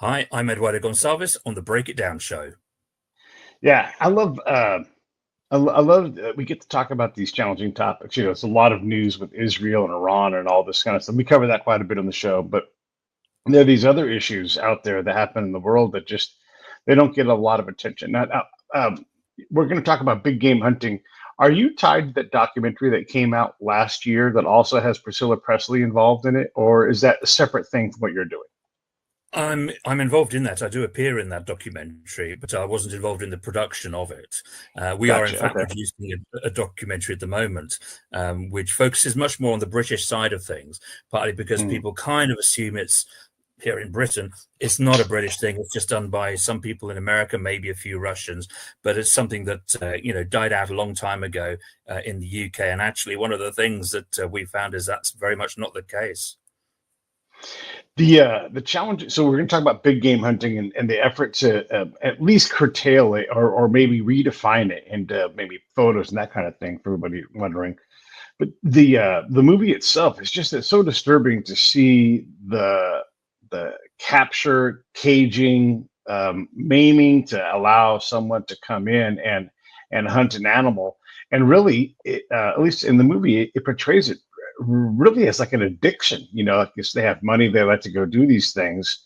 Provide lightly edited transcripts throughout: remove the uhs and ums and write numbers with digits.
Hi, I'm Eduardo Goncalves on the Break It Down show. Yeah, I love we get to talk about these challenging topics. It's a lot of news with Israel and Iran and all this kind of stuff. We cover that quite a bit on the show, but there are these other issues out there that happen in the world that just they don't get a lot of attention. Now, we're going to talk about big game hunting. Are you tied to that documentary that came out last year that also has Priscilla Presley involved in it, or is that a separate thing from what you're doing? I'm involved in that. I do appear in that documentary, but I wasn't involved in the production of it. We are, in Gotcha. fact, Okay. producing a documentary at the moment, which focuses much more on the British side of things, partly because Mm. people kind of assume it's here in Britain. It's not a British thing. It's just done by some people in America, maybe a few Russians, but it's something that died out a long time ago in the UK. And actually, one of the things that we found is that's very much not the case. The challenge. So we're going to talk about big game hunting and the effort to at least curtail it or maybe redefine it into maybe photos and that kind of thing for everybody wondering. But the movie itself is just it's so disturbing to see the capture, caging, maiming to allow someone to come in and hunt an animal. And really, at least in the movie, it portrays it really as like an addiction. Like if they have money, they like to go do these things.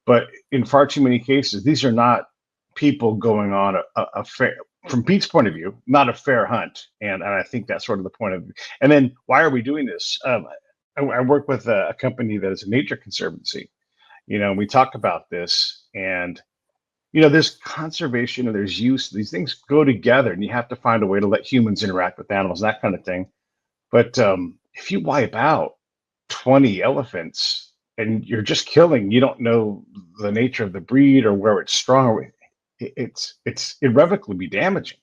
But in far too many cases, these are not people going on a fair, from Pete's point of view, not a fair hunt. And I think that's sort of the point of. And then why are we doing this? I work with a company that is a nature conservancy. We talk about this, and there's conservation and there's use. These things go together, and you have to find a way to let humans interact with animals, that kind of thing. But if you wipe out 20 elephants and you're just killing, you don't know the nature of the breed or where it's strong, it's irrevocably damaging.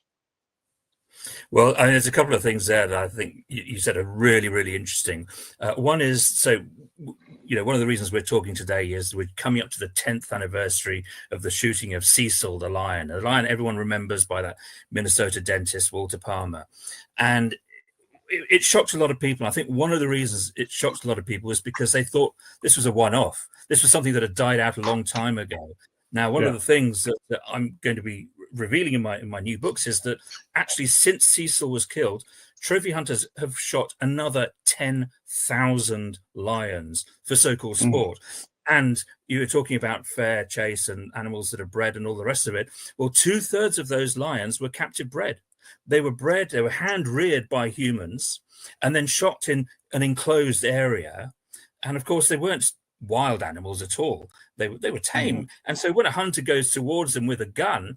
Well, I mean, there's a couple of things there that I think you said are really, really interesting. One is, one of the reasons we're talking today is we're coming up to the 10th anniversary of the shooting of Cecil, the lion. The lion everyone remembers by that Minnesota dentist, Walter Palmer. And it shocked a lot of people. I think one of the reasons it shocked a lot of people is because they thought this was a one-off. This was something that had died out a long time ago. Now, one of Yeah. the things that I'm going to be revealing in my new books is that actually since Cecil was killed, trophy hunters have shot another 10,000 lions for so-called Mm. sport. And you were talking about fair chase and animals that are bred and all the rest of it. Well, 2/3 of those lions were captive bred. They were bred, they were hand reared by humans and then shot in an enclosed area. And of course, they weren't wild animals at all. They were Mm. tame. And so when a hunter goes towards them with a gun,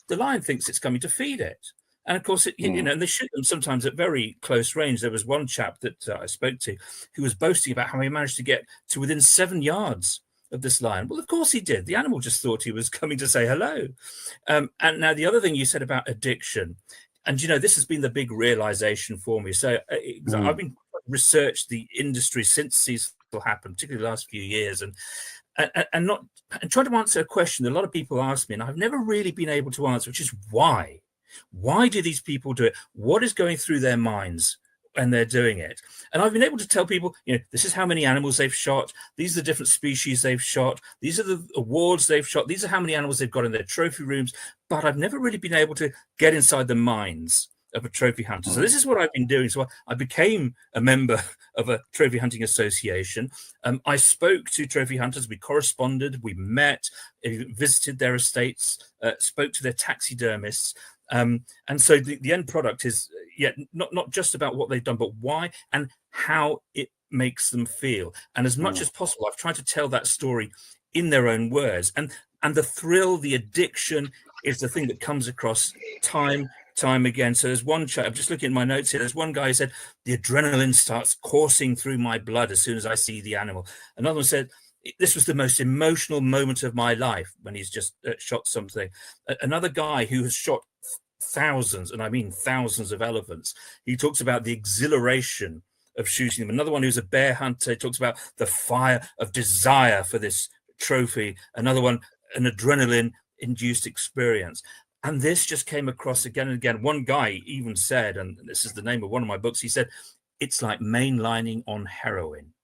the lion thinks it's coming to feed it. And of course, Mm. and they shoot them sometimes at very close range. There was one chap that I spoke to who was boasting about how he managed to get to within 7 yards of this lion. Well, of course he did. The animal just thought he was coming to say hello. And now the other thing you said about addiction, and this has been the big realization for me. So I've Mm. been researched the industry since Cecil happened, particularly the last few years, and not and trying to answer a question that a lot of people ask me, and I've never really been able to answer, which is why. Why do these people do it? What is going through their minds when they're doing it? And I've been able to tell people, this is how many animals they've shot. These are the different species they've shot. These are the awards they've shot. These are how many animals they've got in their trophy rooms. But I've never really been able to get inside the minds of a trophy hunter. So Mm. this is what I've been doing. So I became a member of a trophy hunting association. I spoke to trophy hunters. We corresponded. We met, visited their estates, spoke to their taxidermists. And so the end product is not just about what they've done, but why and how it makes them feel. And as much Mm. as possible, I've tried to tell that story in their own words. And the thrill, the addiction is the thing that comes across time again. So there's one chat, I'm just looking at my notes here. There's one guy who said, the adrenaline starts coursing through my blood as soon as I see the animal. Another one said, this was the most emotional moment of my life when he's just shot something. Another guy who has shot thousands, and I mean thousands of elephants, he talks about the exhilaration of shooting them. Another one who's a bear hunter talks about the fire of desire for this trophy. Another one, an adrenaline induced experience. And this just came across again and again. One guy even said, and this is the name of one of my books, he said, it's like mainlining on heroin.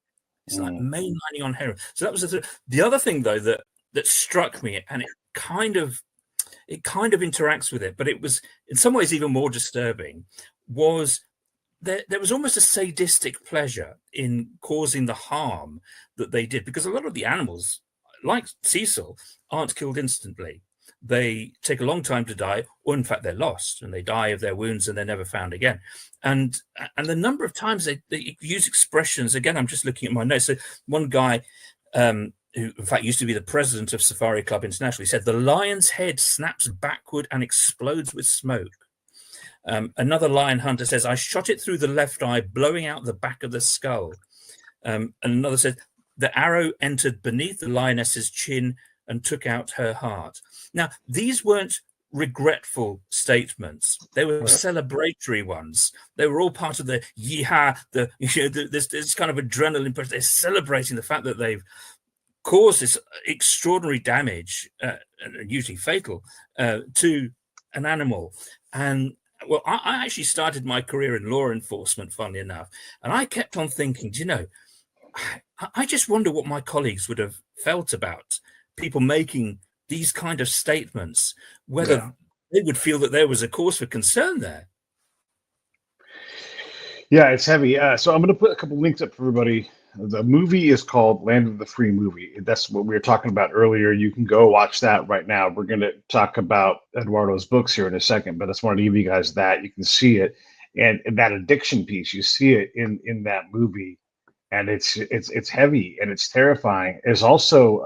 It's like Mm. mainlining on heroin. So that was the other thing, though, that that struck me, and it kind of interacts with it, but it was in some ways even more disturbing, was there was almost a sadistic pleasure in causing the harm that they did, because a lot of the animals, like Cecil, aren't killed instantly. They take a long time to die, or in fact they're lost and they die of their wounds and they're never found again. And the number of times they use expressions, again, I'm just looking at my notes. So one guy, who in fact used to be the president of Safari Club International, he said, "The lion's head snaps backward and explodes with smoke." Another lion hunter says, "I shot it through the left eye, blowing out the back of the skull." And another said, "The arrow entered beneath the lioness's chin and took out her heart." Now, these weren't regretful statements. They were celebratory ones. They were all part of the yeehaw, this kind of adrenaline push. They're celebrating the fact that they've caused this extraordinary damage, usually fatal, to an animal. And well, I actually started my career in law enforcement, funnily enough, and I kept on thinking, I just wonder what my colleagues would have felt about people making these kind of statements, whether they would feel that there was a cause for concern there. Yeah, it's heavy. So I'm going to put a couple links up for everybody. The movie is called Land of the Free Movie. That's what we were talking about earlier. You can go watch that right now. We're going to talk about Eduardo's books here in a second, but I just wanted to give you guys that. You can see it. And that addiction piece, you see it in that movie. And it's heavy and it's terrifying. There's also,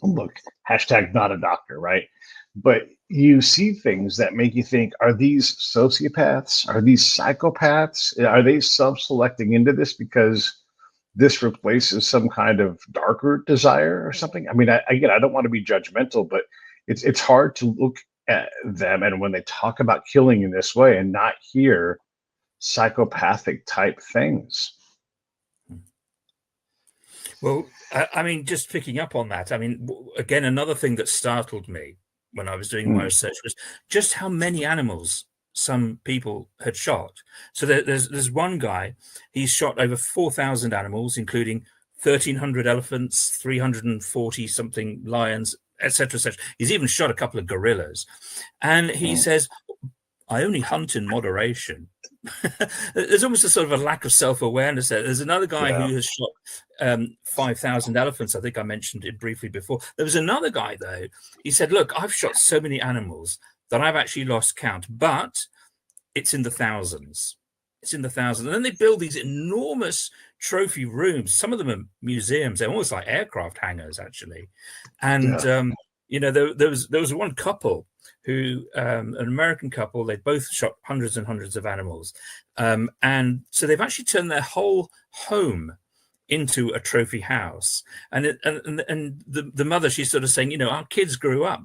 look, hashtag not a doctor, right? But you see things that make you think, are these sociopaths? Are these psychopaths? Are they self-selecting into this because this replaces some kind of darker desire or something? I mean, I don't want to be judgmental, but it's hard to look at them and when they talk about killing in this way and not hear psychopathic type things. Well, I mean, just picking up on that, I mean, again, another thing that startled me when I was doing my research was just how many animals some people had shot. So there's one guy, he's shot over 4,000 animals, including 1,300 elephants, 340 something lions, etc., etc. He's even shot a couple of gorillas. And he says, "I only hunt in moderation." There's almost a sort of a lack of self-awareness there. There's another guy who has shot 5,000 elephants. I think I mentioned it briefly before. There was another guy, though. He said, "Look, I've shot so many animals that I've actually lost count, but it's in the thousands. It's in the thousands." And then they build these enormous trophy rooms. Some of them are museums. They're almost like aircraft hangars, actually. And there was one couple who, an American couple, they both shot hundreds and hundreds of animals. And so they've actually turned their whole home into a trophy house. And the mother, she's sort of saying, our kids grew up,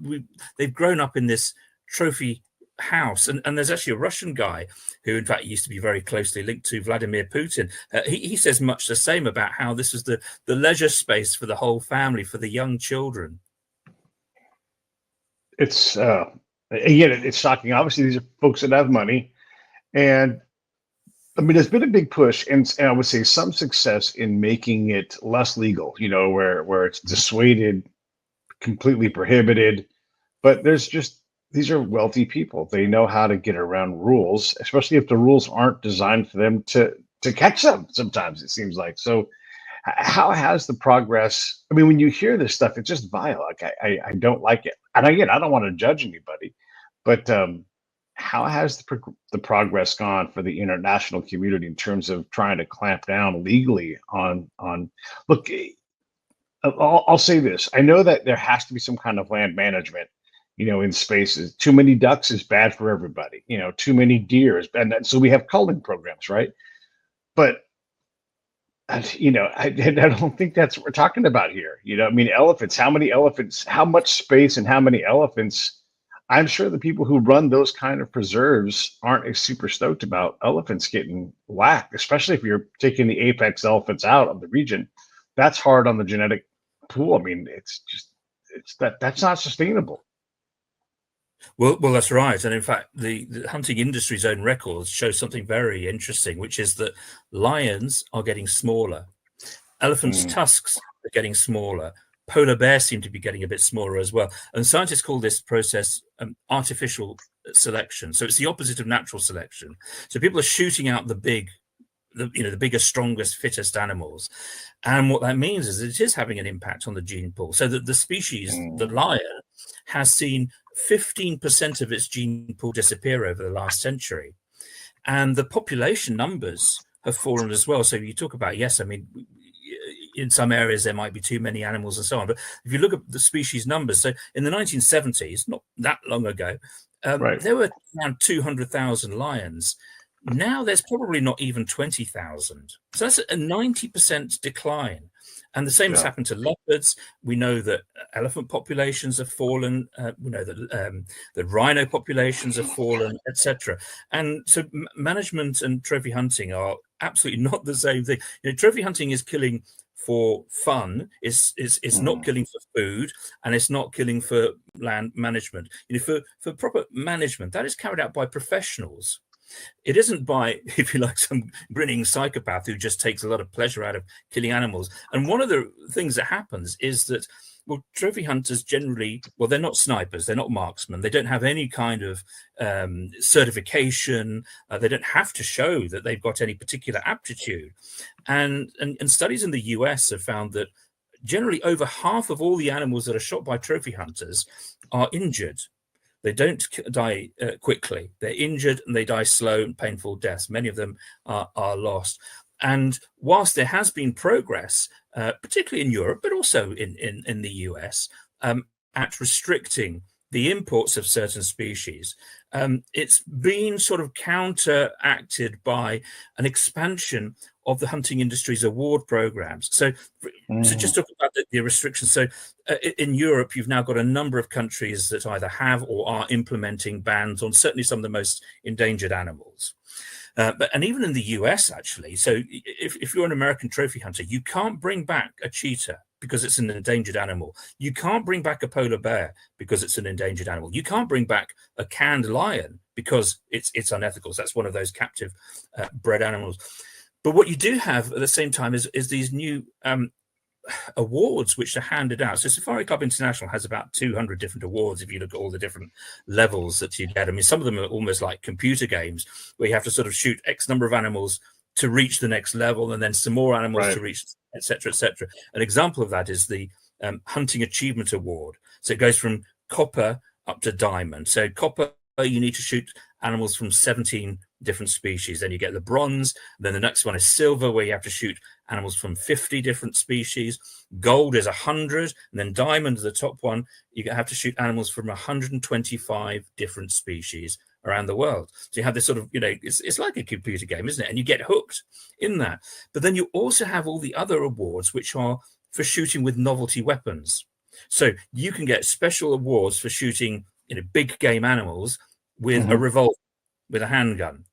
they've grown up in this trophy house. And there's actually a Russian guy who, in fact, used to be very closely linked to Vladimir Putin. He says much the same about how this was the leisure space for the whole family, for the young children. It's again, it's shocking. Obviously, these are folks that have money, and I mean, there's been a big push, and I would say some success in making it less legal. Where it's dissuaded, completely prohibited. But these are wealthy people. They know how to get around rules, especially if the rules aren't designed for them to catch them. Sometimes it seems like so. How has the progress? I mean, when you hear this stuff, it's just vile. Like I don't like it. And again, I don't want to judge anybody, but how has the progress gone for the international community in terms of trying to clamp down legally on? Look, I'll say this. I know that there has to be some kind of land management, in spaces. Too many ducks is bad for everybody. Too many deer is bad. And so we have culling programs, right? But I don't think that's what we're talking about here. I mean, elephants, how many elephants, how much space and how many elephants? I'm sure the people who run those kind of preserves aren't super stoked about elephants getting whacked, especially if you're taking the apex elephants out of the region. That's hard on the genetic pool. I mean, that's not sustainable. Well, that's right. And in fact, the hunting industry's own records show something very interesting, which is that lions are getting smaller. Elephants' tusks are getting smaller. Polar bears seem to be getting a bit smaller as well. And scientists call this process artificial selection. So it's the opposite of natural selection. So people are shooting out the bigger, strongest, fittest animals. And what that means is it is having an impact on the gene pool. So that the species, the lion, has seen 15% of its gene pool disappear over the last century. And the population numbers have fallen as well. So you talk about, yes, I mean, in some areas there might be too many animals and so on. But if you look at the species numbers, so in the 1970s, not that long ago, there were around 200,000 lions. Now there's probably not even 20,000. So that's a 90% decline. And the same has happened to leopards. We know that elephant populations have fallen. We know that the rhino populations have fallen, etc. And so management and trophy hunting are absolutely not the same thing. Trophy hunting is killing for fun. It's not killing for food, and it's not killing for land management. For proper management, that is carried out by professionals. It isn't by, if you like, some grinning psychopath who just takes a lot of pleasure out of killing animals. And one of the things that happens is that, well, trophy hunters generally, well, they're not snipers, they're not marksmen, they don't have any kind of certification, they don't have to show that they've got any particular aptitude. And studies in the US have found that generally over half of all the animals that are shot by trophy hunters are injured. They don't die quickly. They're injured and they die slow and painful deaths. Many of them are lost. And whilst there has been progress, particularly in Europe, but also in the US, at restricting the imports of certain species, it's been sort of counteracted by an expansion of the hunting industry's award programs. So just talk about the restrictions. So in Europe, you've now got a number of countries that either have or are implementing bans on certainly some of the most endangered animals. And even in the US, actually, so if you're an American trophy hunter, you can't bring back a cheetah because it's an endangered animal. You can't bring back a polar bear because it's an endangered animal. You can't bring back a canned lion because it's unethical. So that's one of those captive bred animals. But what you do have at the same time is these new awards which are handed out. So Safari Club International has about 200 different awards if you look at all the different levels that you get. I mean, some of them are almost like computer games where you have to sort of shoot X number of animals to reach the next level and then some more animals to reach, etc., etc. An example of that is the Hunting Achievement Award. So it goes from copper up to diamond. So copper, you need to shoot animals from 17 different species. Then you get the bronze. Then the next one is silver, where you have to shoot animals from 50 different species. Gold is 100. And then diamond is the top one. You have to shoot animals from 125 different species around the world. So you have this sort of, it's like a computer game, isn't it? And you get hooked in that. But then you also have all the other awards, which are for shooting with novelty weapons. So you can get special awards for shooting big game animals with a revolver, with a handgun.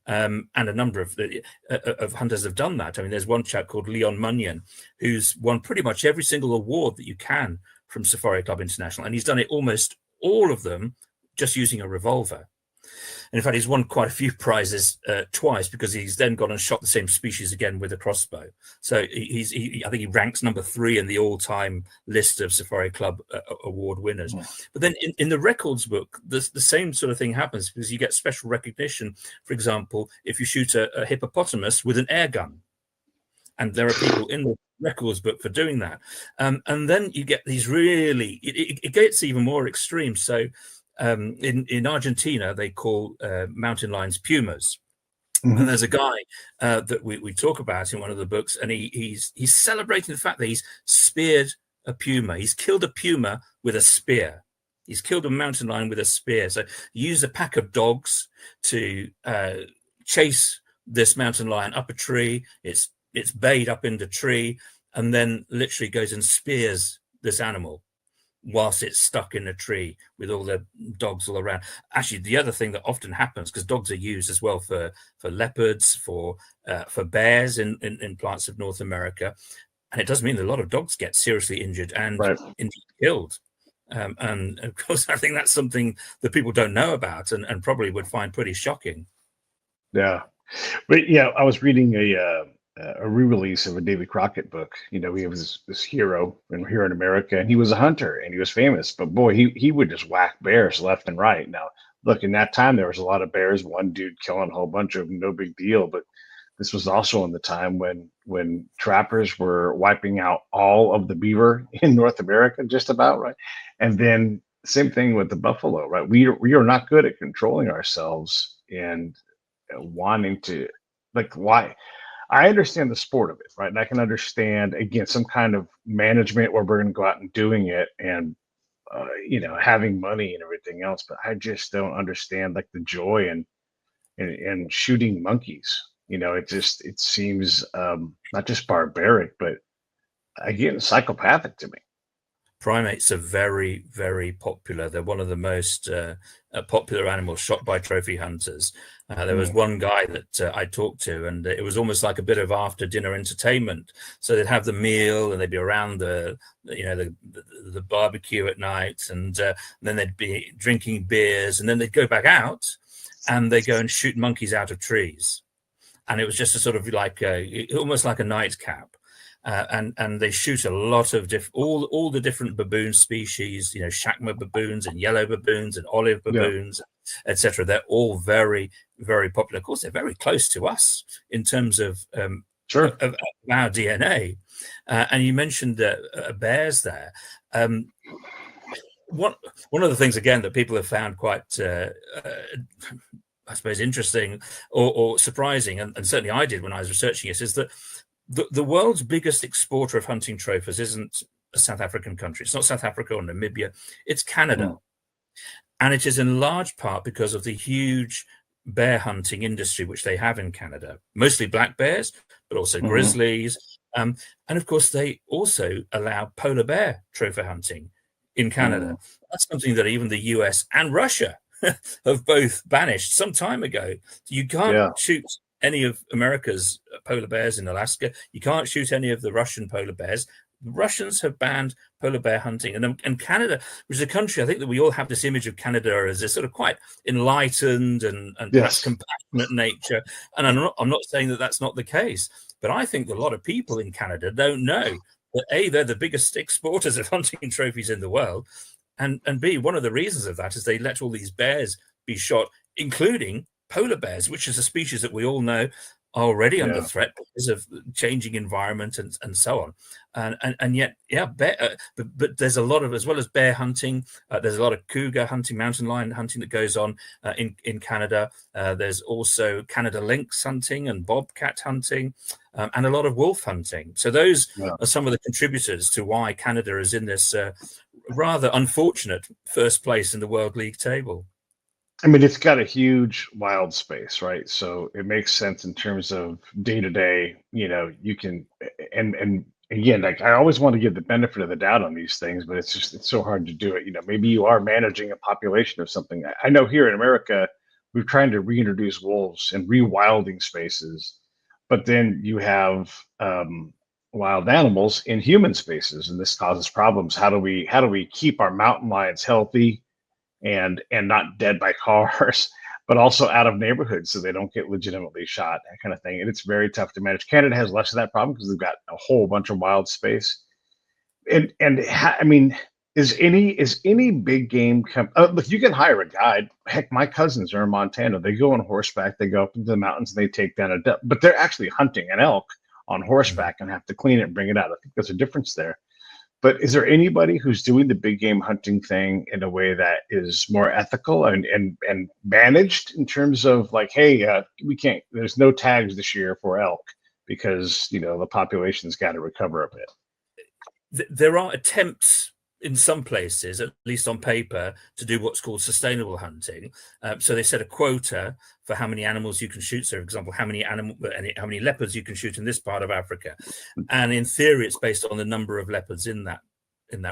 And a number of hunters have done that. I mean, there's one chap called Leon Munyon who's won pretty much every single award that you can from Safari Club International. And he's done it almost all of them just using a revolver. And in fact, he's won quite a few prizes twice because he's then gone and shot the same species again with a crossbow. So I think he ranks number 3 in the all-time list of Safari Club award winners. But then in the records book, the same sort of thing happens because you get special recognition. For example, if you shoot a hippopotamus with an air gun, and there are people in the records book for doing that. And then you get these really, it gets even more extreme. So in Argentina, they call mountain lions pumas. And there's a guy that we talk about in one of the books, and he's celebrating the fact that he's speared a puma. He's killed a puma with a spear. He's killed a mountain lion with a spear. So you use a pack of dogs to chase this mountain lion up a tree. It's bayed up in the tree, and then literally goes and spears this animal whilst it's stuck in a tree with all the dogs all around. Actually, the other thing that often happens, because dogs are used as well for leopards, for bears in parts of North America, and it does mean that a lot of dogs get seriously injured and indeed killed. And of course, I think that's something that people don't know about and probably would find pretty shocking. Yeah. But yeah, I was reading a re-release of a Davy Crockett book. You know, we have this hero here in America, and he was a hunter and he was famous. But boy, he would just whack bears left and right. Now, look, in that time there was a lot of bears. One dude killing a whole bunch of them, no big deal. But this was also in the time when trappers were wiping out all of the beaver in North America, just about, right. And then same thing with the buffalo, right? We are not good at controlling ourselves and wanting to, like, why. I understand the sport of it, right? And I can understand, again, some kind of management where we're going to go out and doing it and, having money and everything else. But I just don't understand, like, the joy in shooting monkeys. It seems not just barbaric, but again, psychopathic to me. Primates are very, very popular. They're one of the most popular animals shot by trophy hunters. There was one guy that I talked to, and it was almost like a bit of after-dinner entertainment. So they'd have the meal, and they'd be around the barbecue at night, and then they'd be drinking beers, and then they'd go back out, and they go and shoot monkeys out of trees. And it was just a sort of like almost like a nightcap. And they shoot a lot of all the different baboon species, shakma baboons and yellow baboons and olive baboons, etc. They're all very, very popular. Of course, they're very close to us in terms of Sure. of our DNA. And you mentioned bears there. One of the things, again, that people have found quite I suppose interesting or surprising, and certainly I did when I was researching it, is that the world's biggest exporter of hunting trophies isn't a South African country. It's not South Africa or Namibia. It's Canada. And it is in large part because of the huge bear hunting industry which they have in Canada, mostly black bears, but also grizzlies. And of course, they also allow polar bear trophy hunting in Canada. That's something that even the US and Russia have both banished some time ago. You can't shoot any of America's polar bears in Alaska. You can't shoot any of the Russian polar bears. The Russians have banned polar bear hunting. And Canada, which is a country, I think that we all have this image of Canada as a sort of quite enlightened and perhaps compassionate nature. And I'm not saying that that's not the case, but I think a lot of people in Canada don't know that A, they're the biggest exporters of hunting trophies in the world, and B, one of the reasons of that is they let all these bears be shot, including polar bears, which is a species that we all know are already under threat because of changing environment and so on. And yet, but there's a lot of, as well as bear hunting, there's a lot of cougar hunting, mountain lion hunting that goes on in Canada. There's also Canada lynx hunting and bobcat hunting, and a lot of wolf hunting. So those are some of the contributors to why Canada is in this rather unfortunate first place in the World League table. I mean, it's got a huge wild space, right? So it makes sense in terms of day to day. You can, and again, like, I always want to give the benefit of the doubt on these things, but it's so hard to do it. Maybe you are managing a population of something. I know here in America, we're trying to reintroduce wolves in rewilding spaces, but then you have wild animals in human spaces, and this causes problems. How do we keep our mountain lions healthy and not dead by cars, but also out of neighborhoods so they don't get legitimately shot, that kind of thing? And it's very tough to manage. Canada has less of that problem because they've got a whole bunch of wild space. I mean, is any big game look, you can hire a guide. Heck, my cousins are in Montana. They go on horseback, they go up into the mountains, and they take down but they're actually hunting an elk on horseback and have to clean it and bring it out. I think there's a difference there. But is there anybody who's doing the big game hunting thing in a way that is more ethical and managed in terms of, like, hey, there's no tags this year for elk because, the population's got to recover a bit? There are attempts in some places, at least on paper, to do what's called sustainable hunting. So they set a quota for how many animals you can shoot. So, for example, how many leopards you can shoot in this part of Africa, and in theory, it's based on the number of leopards in that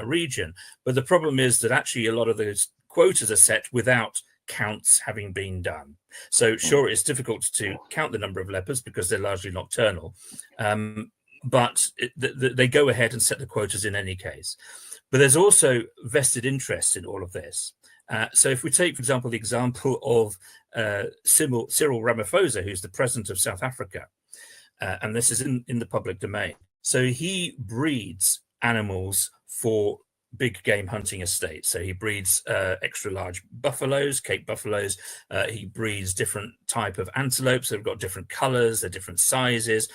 region. But the problem is that actually a lot of those quotas are set without counts having been done. So, sure, it's difficult to count the number of leopards because they're largely nocturnal, but they go ahead and set the quotas in any case. But there's also vested interest in all of this. So if we take, for example, the example of Cyril Ramaphosa, who's the president of South Africa, and this is in the public domain. So he breeds animals for big game hunting estates. So he breeds extra large buffaloes, Cape buffaloes. He breeds different type of antelopes. They've got different colors, they're different sizes.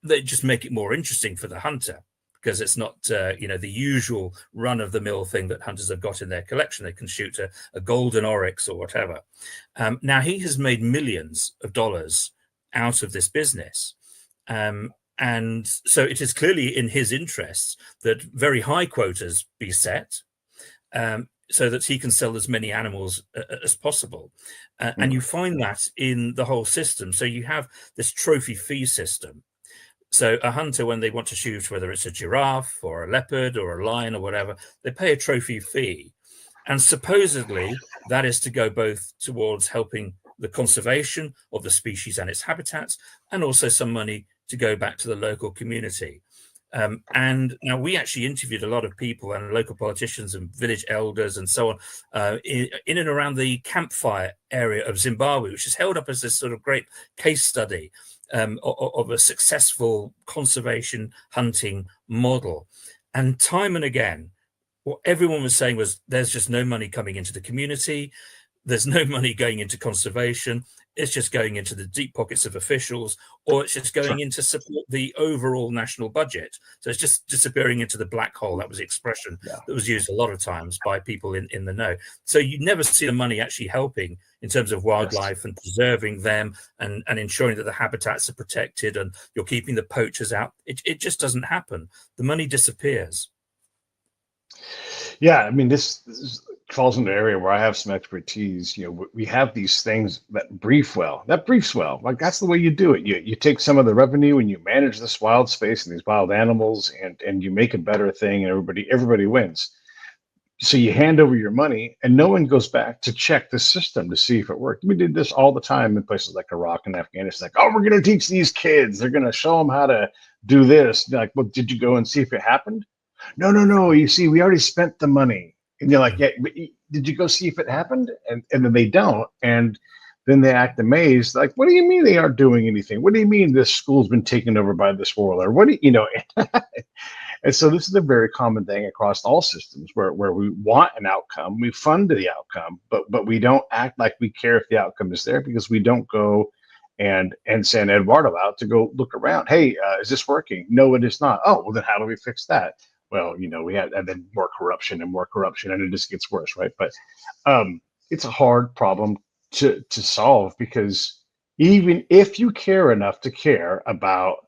They just make it more interesting for the hunter, because it's not the usual run-of-the-mill thing that hunters have got in their collection. They can shoot a golden oryx or whatever. Now he has made millions of dollars out of this business. And so it is clearly in his interests that very high quotas be set, so that he can sell as many animals as possible. And you find that in the whole system. So you have this trophy fee system. So a hunter, when they want to shoot, whether it's a giraffe or a leopard or a lion or whatever, they pay a trophy fee. And supposedly that is to go both towards helping the conservation of the species and its habitats, and also some money to go back to the local community. And now we actually interviewed a lot of people and local politicians and village elders and so on in and around the campfire area of Zimbabwe, which is held up as this sort of great case study of a successful conservation hunting model. And time and again, what everyone was saying was, there's just no money coming into the community. There's no money going into conservation. It's just going into the deep pockets of officials, or it's just going into support the overall national budget. So it's just disappearing into the black hole. That was the expression that was used a lot of times by people in the know. So you never see the money actually helping in terms of wildlife and preserving them and ensuring that the habitats are protected and you're keeping the poachers out. It just doesn't happen. The money disappears. Yeah, I mean, this falls into an area where I have some expertise. We have these things that brief well. That briefs well. Like, that's the way you do it. You take some of the revenue and you manage this wild space and these wild animals, and you make a better thing, and everybody wins. So you hand over your money, and no one goes back to check the system to see if it worked. We did this all the time in places like Iraq and Afghanistan. Like, oh, we're going to teach these kids. They're going to show them how to do this. Like, well, did you go and see if it happened? No. You see, we already spent the money. And you're like, yeah, but did you go see if it happened? And then they don't. And then they act amazed. Like, what do you mean they aren't doing anything? What do you mean this school's been taken over by this war? Or what do you know? And so this is a very common thing across all systems where we want an outcome, we fund the outcome, but we don't act like we care if the outcome is there, because we don't go and send Eduardo out to go look around. Hey, is this working? No, it is not. Oh, well, then how do we fix that? Well, we had, and then more corruption, and it just gets worse, right? But it's a hard problem to solve, because even if you care enough to care about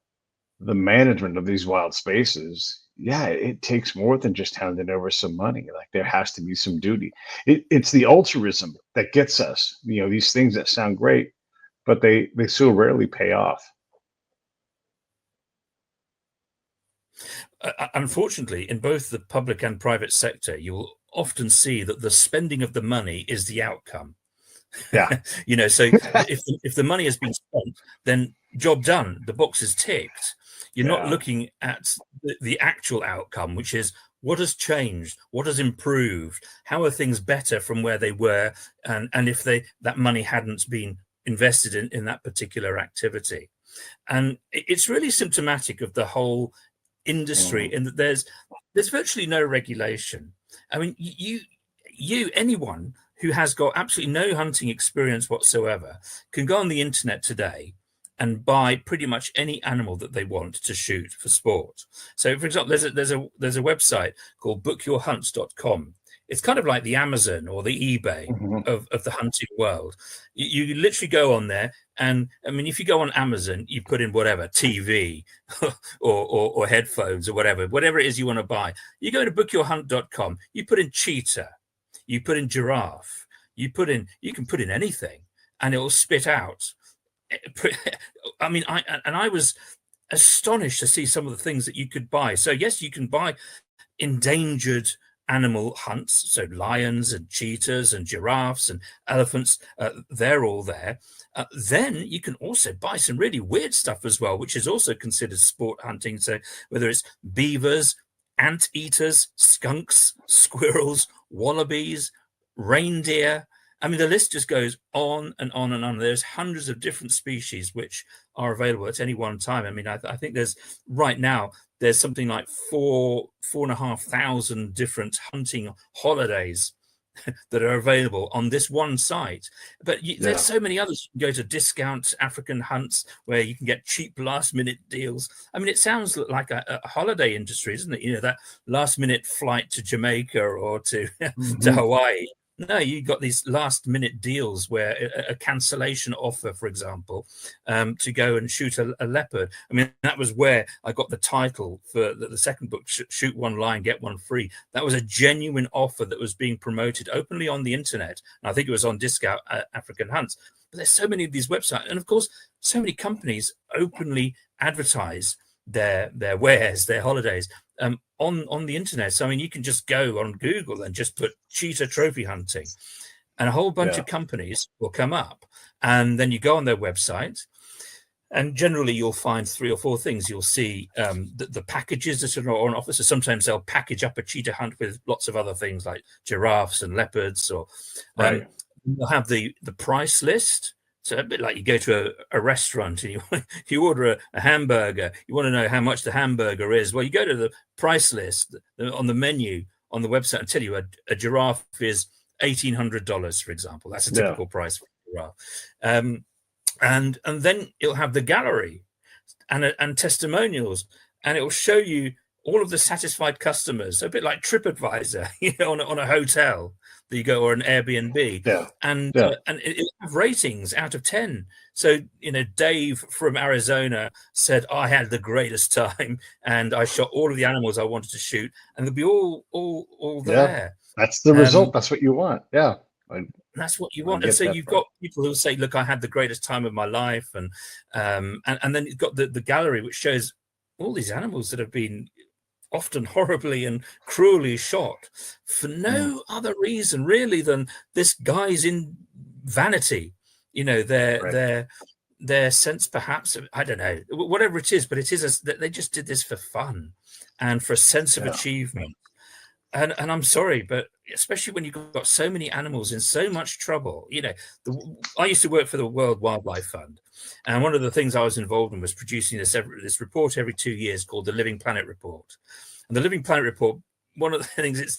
the management of these wild spaces, it takes more than just handing over some money. Like, there has to be some duty. It's the altruism that gets us. These things that sound great, but they so rarely pay off. Unfortunately, in both the public and private sector, you will often see that the spending of the money is the outcome. Yeah. So if the money has been spent, then job done, the box is ticked. You're not looking at the actual outcome, which is what has changed, what has improved, how are things better from where they were, and if that money hadn't been invested in that particular activity. And it's really symptomatic of the whole industry in that there's virtually no regulation. I mean, anyone who has got absolutely no hunting experience whatsoever can go on the internet today and buy pretty much any animal that they want to shoot for sport. So, for example, there's a website called bookyourhunts.com. It's kind of like the Amazon or the eBay of the hunting world. You literally go on there, and I mean, if you go on Amazon, you put in whatever, TV or headphones or whatever it is you want to buy. You go to bookyourhunt.com, you put in cheetah, you put in giraffe, you can put in anything, and it will spit out. I mean, I was astonished to see some of the things that you could buy. So yes, you can buy endangered animal hunts, so lions and cheetahs and giraffes and elephants, they're all there. Then you can also buy some really weird stuff as well, which is also considered sport hunting. So whether it's beavers, anteaters, skunks, squirrels, wallabies, reindeer, I mean, the list just goes on and on and on. There's hundreds of different species which are available at any one time. I mean, I think there's right now there's something like 4,500 different hunting holidays that are available on this one site. But there's so many others. You can go to discount African hunts where you can get cheap last minute deals. I mean, it sounds like a holiday industry, doesn't it? You know, that last minute flight to Jamaica or to to Hawaii. No, you got these last minute deals where a cancellation offer, for example, to go and shoot a leopard. I mean, that was where I got the title for the second book, Shoot One Lion, Get One Free. That was a genuine offer that was being promoted openly on the internet. And I think it was on Discount African Hunts. But there's so many of these websites. And of course, so many companies openly advertise their wares, their holidays on the internet. So I mean, you can just go on Google and just put cheetah trophy hunting, and a whole bunch of companies will come up. And then you go on their website, and generally you'll find 3 or 4 things. You'll see the packages that are on offer. So sometimes they'll package up a cheetah hunt with lots of other things like giraffes and leopards, or you'll have the price list. So a bit like you go to a restaurant and you order a hamburger. You want to know how much the hamburger is. Well, you go to the price list on the menu on the website and tell you a giraffe is $1,800, for example. That's a typical price for a giraffe. And then it'll have the gallery and testimonials, and it will show you all of the satisfied customers. So a bit like TripAdvisor, you know, on a hotel that you go, or an Airbnb, and it'll have ratings out of 10. So, you know, Dave from Arizona said, I had the greatest time and I shot all of the animals I wanted to shoot, and they'll be all there. That's the result. That's what you want. That's what you want. And so you've got people who say, look, I had the greatest time of my life. And then you've got the gallery, which shows all these animals that have been often horribly and cruelly shot for no other reason really than this guy's in vanity, you know, their sense perhaps of, I don't know, whatever it is, but it is that they just did this for fun and for a sense of achievement. And I'm sorry, but especially when you've got so many animals in so much trouble, you know, I used to work for the World Wildlife Fund, and one of the things I was involved in was producing this report every 2 years called the Living Planet Report. And the Living Planet Report, one of the things it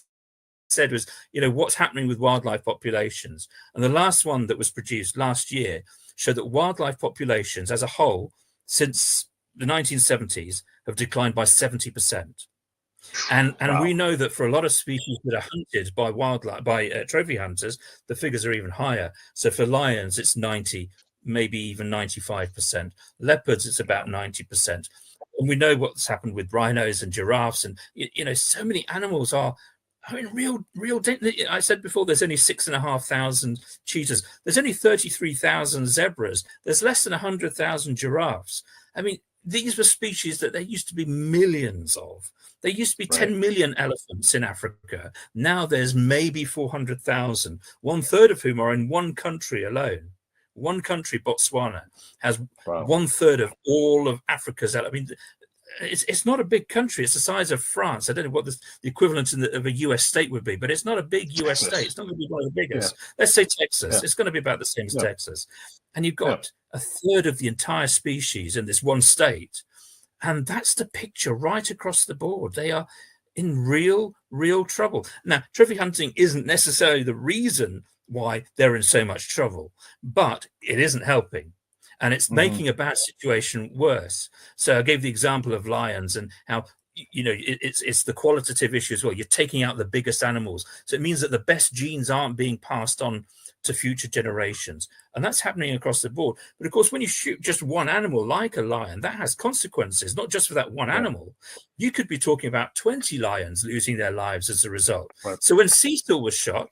said was, you know, what's happening with wildlife populations. And the last one that was produced last year showed that wildlife populations as a whole since the 1970s have declined by 70%. And we know that for a lot of species that are hunted by trophy hunters, the figures are even higher. So for lions, it's 90, maybe even 95%. Leopards, it's about 90%. And we know what's happened with rhinos and giraffes, and you know, so many animals are. I mean, real. I said before, there's only 6,500 cheetahs. There's only 33,000 zebras. There's less than 100,000 giraffes. I mean, these were species that there used to be millions of. There used to be 10 million elephants in Africa. Now there's maybe 400,000, 1/3 of whom are in one country alone. One country, Botswana, has 1/3 of all of Africa's. I mean, it's not a big country. It's the size of France. I don't know what the equivalent of a US state would be, but it's not a big US state. It's not going to be one of the biggest. Let's say Texas. It's going to be about the same as Texas. And you've got 1/3 of the entire species in this one state. And that's the picture right across the board. They are in real trouble. Now, trophy hunting isn't necessarily the reason why they're in so much trouble, but it isn't helping. And it's making a bad situation worse. So I gave the example of lions and how, you know, it's the qualitative issue as well. You're taking out the biggest animals. So it means that the best genes aren't being passed on to future generations. And that's happening across the board. But of course, when you shoot just one animal like a lion, that has consequences, not just for that one animal. You could be talking about 20 lions losing their lives as a result. So when Cecil was shot,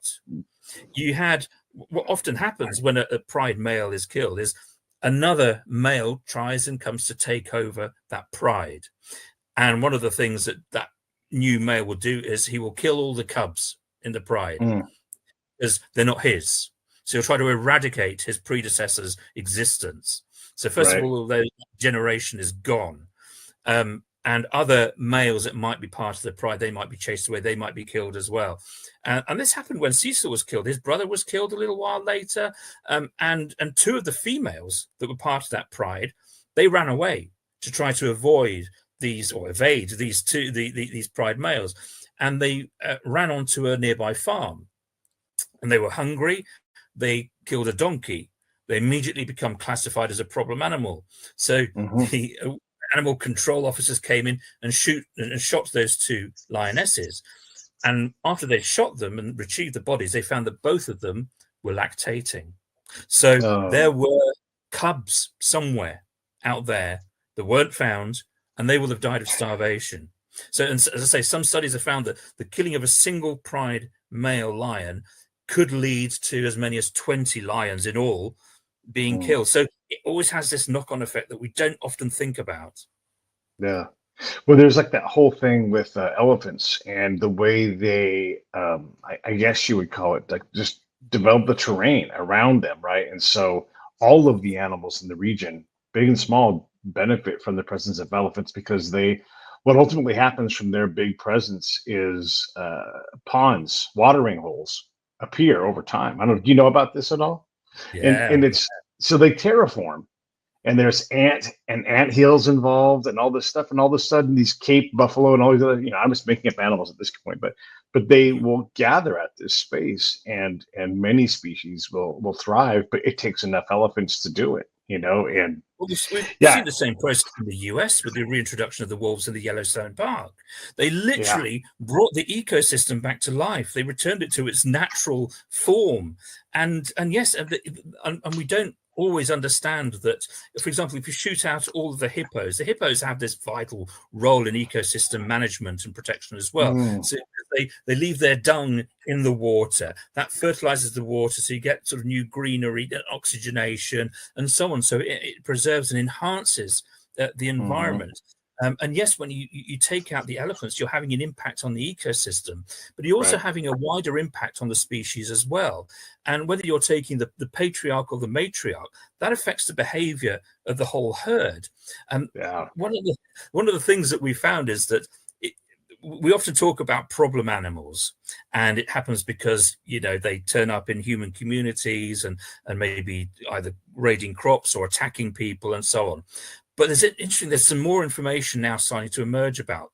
you had what often happens when a pride male is killed is another male tries and comes to take over that pride. And one of the things that new male will do is he will kill all the cubs in the pride because they're not his. So he'll try to eradicate his predecessor's existence. So first of all, the generation is gone. And and other males that might be part of the pride, they might be chased away, they might be killed as well. And this happened when Cecil was killed. His brother was killed a little while later, and two of the females that were part of that pride, they ran away to try to avoid these, or evade these pride males, and they ran onto a nearby farm, and they were hungry. They killed a donkey. They immediately become classified as a problem animal. So the animal control officers came in and shot those two lionesses. And after they shot them and retrieved the bodies, they found that both of them were lactating. So there were cubs somewhere out there that weren't found, and they will have died of starvation. So, and as I say, some studies have found that the killing of a single pride male lion could lead to as many as 20 lions in all being killed. So it always has this knock-on effect that we don't often think about. Yeah. Well, there's like that whole thing with elephants and the way they, I guess you would call it, like just develop the terrain around them, right? And so all of the animals in the region, big and small, benefit from the presence of elephants because what ultimately happens from their big presence is ponds, watering holes appear over time. I don't know, do you know about this at all? Yeah. And it's, so they terraform. And there's ant hills involved and all this stuff. And all of a sudden, these Cape buffalo and all these other, I'm just making up animals at this point, but they will gather at this space, and many species will thrive. But it takes enough elephants to do it, And well, we've seen the same process in the US with the reintroduction of the wolves in the Yellowstone Park. They literally brought the ecosystem back to life. They returned it to its natural form. And yes, and we don't always understand that, for example, if you shoot out all of the hippos have this vital role in ecosystem management and protection as well. So they leave their dung in the water. That fertilizes the water, so you get sort of new greenery, oxygenation, and so on. So it preserves and enhances the environment. And yes, when you take out the elephants, you're having an impact on the ecosystem, but you're also having a wider impact on the species as well. And whether you're taking the patriarch or the matriarch, that affects the behavior of the whole herd. And one of the things that we found is that we often talk about problem animals, and it happens because they turn up in human communities and maybe either raiding crops or attacking people and so on. But there's some more information now starting to emerge about,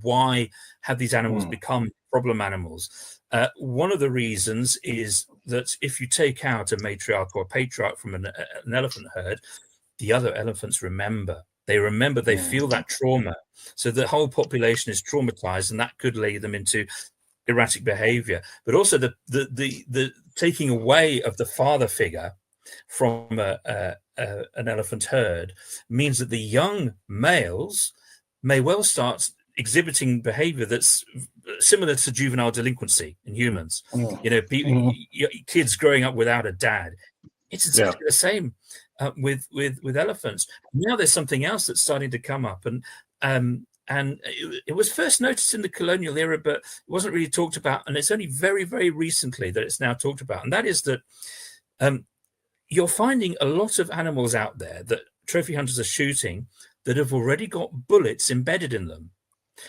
why have these animals become problem animals? One of the reasons is that if you take out a matriarch or a patriarch from an elephant herd, the other elephants remember. They feel that trauma. So the whole population is traumatized, and that could lead them into erratic behavior. But also the taking away of the father figure from an elephant herd means that the young males may well start exhibiting behavior that's similar to juvenile delinquency in humans. Kids growing up without a dad. It's exactly the same with elephants. Now there's something else that's starting to come up, and it was first noticed in the colonial era, but it wasn't really talked about, and it's only very, very recently that it's now talked about, and that is that you're finding a lot of animals out there that trophy hunters are shooting that have already got bullets embedded in them.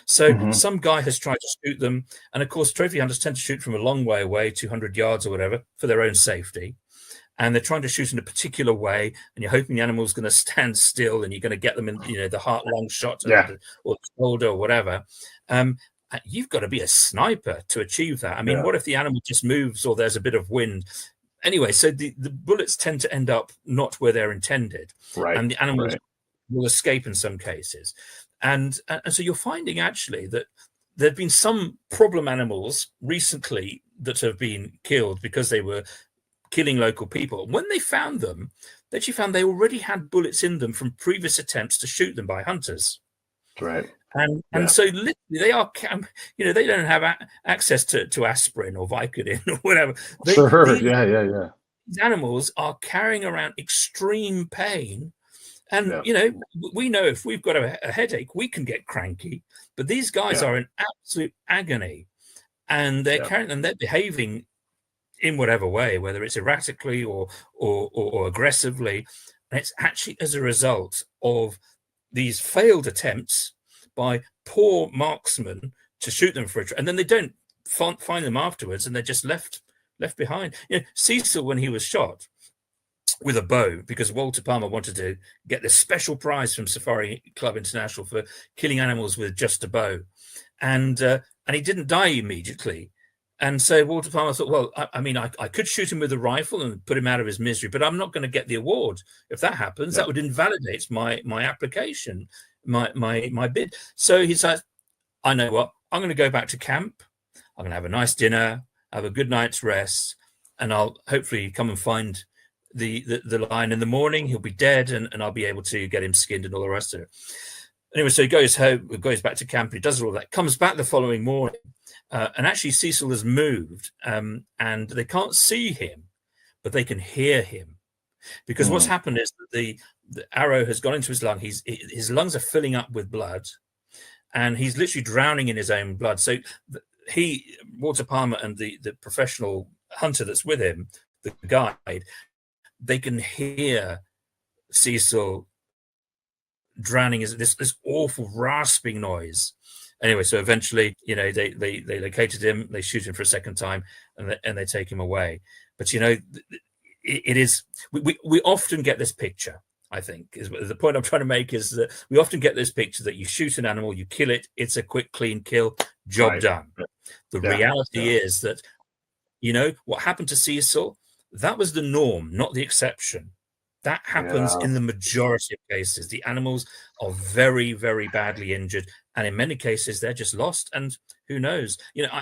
So some guy has tried to shoot them, and of course trophy hunters tend to shoot from a long way away, 200 yards or whatever, for their own safety. And they're trying to shoot in a particular way, and you're hoping the animal's going to stand still, and you're going to get them in, the heart-lung shot or the shoulder or whatever. You've got to be a sniper to achieve that. I mean, what if the animal just moves or there's a bit of wind? Anyway, so the bullets tend to end up not where they're intended, and the animals will escape in some cases. And so you're finding actually that there have been some problem animals recently that have been killed because they were killing local people. When they found them, they actually found they already had bullets in them from previous attempts to shoot them by hunters. And so literally they are, they don't have access to aspirin or Vicodin or whatever. These animals are carrying around extreme pain. And, we know if we've got a headache, we can get cranky. But these guys are in absolute agony. And they're carrying them, they're behaving in whatever way, whether it's erratically or aggressively. And it's actually as a result of these failed attempts by poor marksmen to shoot them for and then they don't find them afterwards, and they're just left behind. Cecil, when he was shot with a bow, because Walter Palmer wanted to get this special prize from Safari Club International for killing animals with just a bow, and he didn't die immediately. And so Walter Palmer thought, well, I could shoot him with a rifle and put him out of his misery, but I'm not going to get the award. If that happens, that would invalidate my application, my bid. So he said, I know what, I'm going to go back to camp. I'm going to have a nice dinner, have a good night's rest, and I'll hopefully come and find the lion in the morning. He'll be dead, and I'll be able to get him skinned and all the rest of it. Anyway, so he goes home, goes back to camp, he does all that, comes back the following morning, and actually Cecil has moved, and they can't see him, but they can hear him, because what's happened is that the arrow has gone into his lung. His lungs are filling up with blood, and he's literally drowning in his own blood. So Walter Palmer, and the professional hunter that's with him, the guide, they can hear Cecil drowning is this awful rasping noise. Anyway, so eventually, they located him, they shoot him for a second time, and they take him away. But it is we often get this picture. I think is the point I'm trying to make, is that we often get this picture that you shoot an animal, you kill it, it's a quick, clean kill, job done. The reality is that what happened to Cecil, that was the norm, not the exception. That happens in the majority of cases. The animals are very, very badly injured, and in many cases they're just lost. And who knows?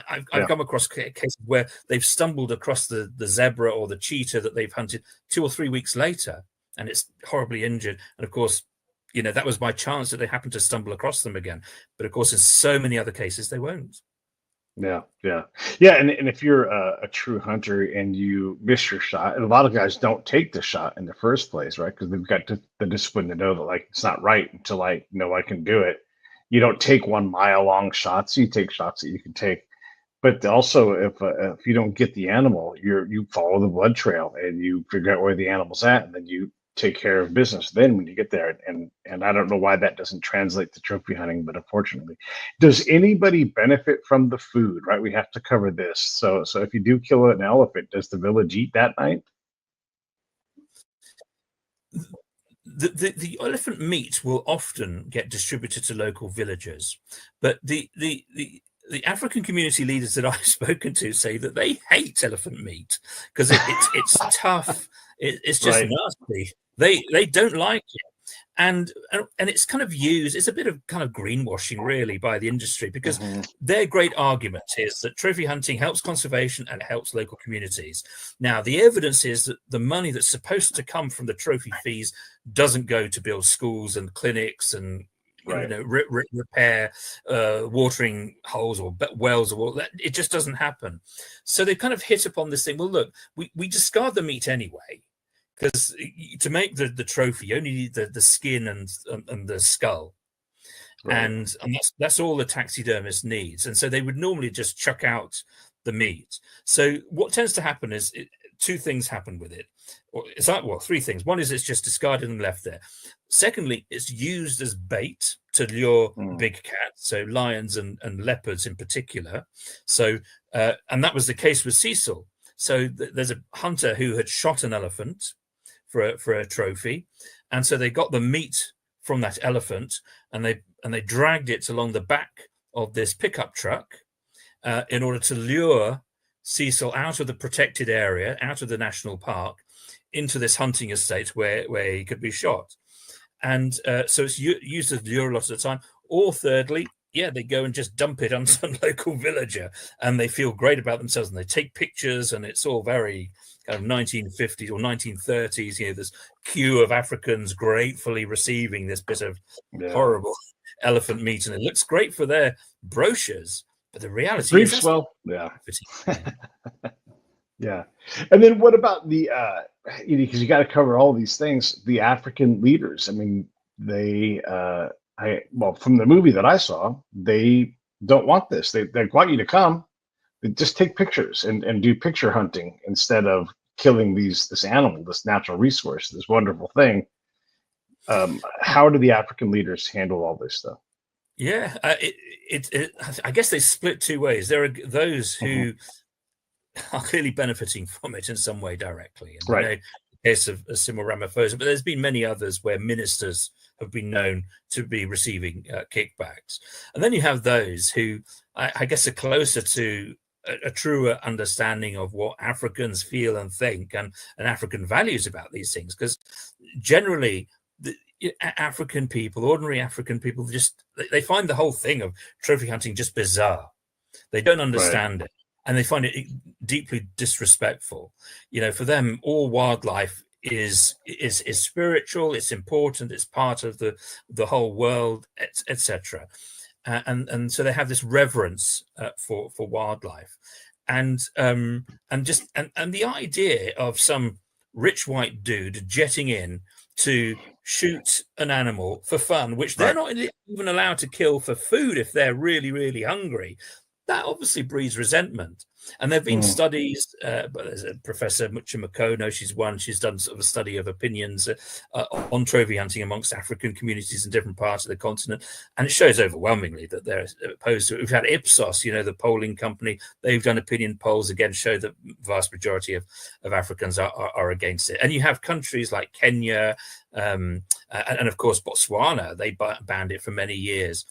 I've come across cases where they've stumbled across the zebra or the cheetah that they've hunted 2 or 3 weeks later, and it's horribly injured. And of course, that was by chance that they happened to stumble across them again. But of course, in so many other cases, they won't. Yeah. And if you're a true hunter and you miss your shot, and a lot of guys don't take the shot in the first place, right? Because they've got the discipline to know that, like, it's not right until I know I can do it. You don't take 1 mile long shots. You take shots that you can take. But also, if you don't get the animal, you follow the blood trail and you figure out where the animal's at, and then you take care of business then when you get there. And I don't know why that doesn't translate to trophy hunting, but unfortunately, does anybody benefit from the food? Right, we have to cover this. So if you do kill an elephant, does the village eat that night? The elephant meat will often get distributed to local villagers, but the African community leaders that I've spoken to say that they hate elephant meat because it's tough. It's just nasty. They don't like it, and it's kind of used. It's a bit of kind of greenwashing, really, by the industry, because their great argument is that trophy hunting helps conservation and helps local communities. Now, the evidence is that the money that's supposed to come from the trophy fees doesn't go to build schools and clinics and repair watering holes or wells or that. It just doesn't happen. So they kind of hit upon this thing. Well, look, we discard the meat anyway, because to make the trophy, you only need the skin and the skull, and that's all the taxidermist needs. And so they would normally just chuck out the meat. So what tends to happen is 2 things happen with it. It's like, 3 things. One is it's just discarded and left there. Secondly, it's used as bait to lure big cats, so lions and leopards in particular. So, and that was the case with Cecil. So there's a hunter who had shot an elephant for a trophy, and so they got the meat from that elephant, and they dragged it along the back of this pickup truck in order to lure Cecil out of the protected area, out of the national park, into this hunting estate where he could be shot. And so it's used as lure a lot of the time. Or thirdly, they go and just dump it on some local villager, and they feel great about themselves, and they take pictures, and it's all very kind of 1950s or 1930s. This queue of Africans gratefully receiving this bit of horrible elephant meat, and it looks great for their brochures. But the reality is, yeah. And then what about the because you got to cover all these things, the African leaders? I mean, they from the movie that I saw, they don't want this. They want you to come, they just take pictures and do picture hunting instead of killing this animal, this natural resource, this wonderful thing. How do the African leaders handle all this stuff? Yeah, I guess they split two ways. There are those who are clearly benefiting from it in some way directly. And we know the case of Cyril Ramaphosa, but there's been many others where ministers have been known to be receiving kickbacks. And then you have those who I guess are closer to a truer understanding of what Africans feel and think and African values about these things. Because generally, African people, ordinary African people, just they find the whole thing of trophy hunting just bizarre. They don't understand it, and they find it deeply disrespectful. You know, for them, all wildlife is spiritual. It's important. It's part of the whole world, etc. And so they have this reverence for wildlife, and the idea of some rich white dude jetting in to shoot an animal for fun, which they're not even allowed to kill for food if they're really, really hungry, that obviously breeds resentment. And there have been studies, but there's a Professor Mucha Makono, she's done sort of a study of opinions on trophy hunting amongst African communities in different parts of the continent. And it shows overwhelmingly that they're opposed to it. We've had Ipsos, you know, the polling company, they've done opinion polls, again, show that the vast majority of Africans are against it. And you have countries like Kenya, and of course Botswana, they banned it for many years.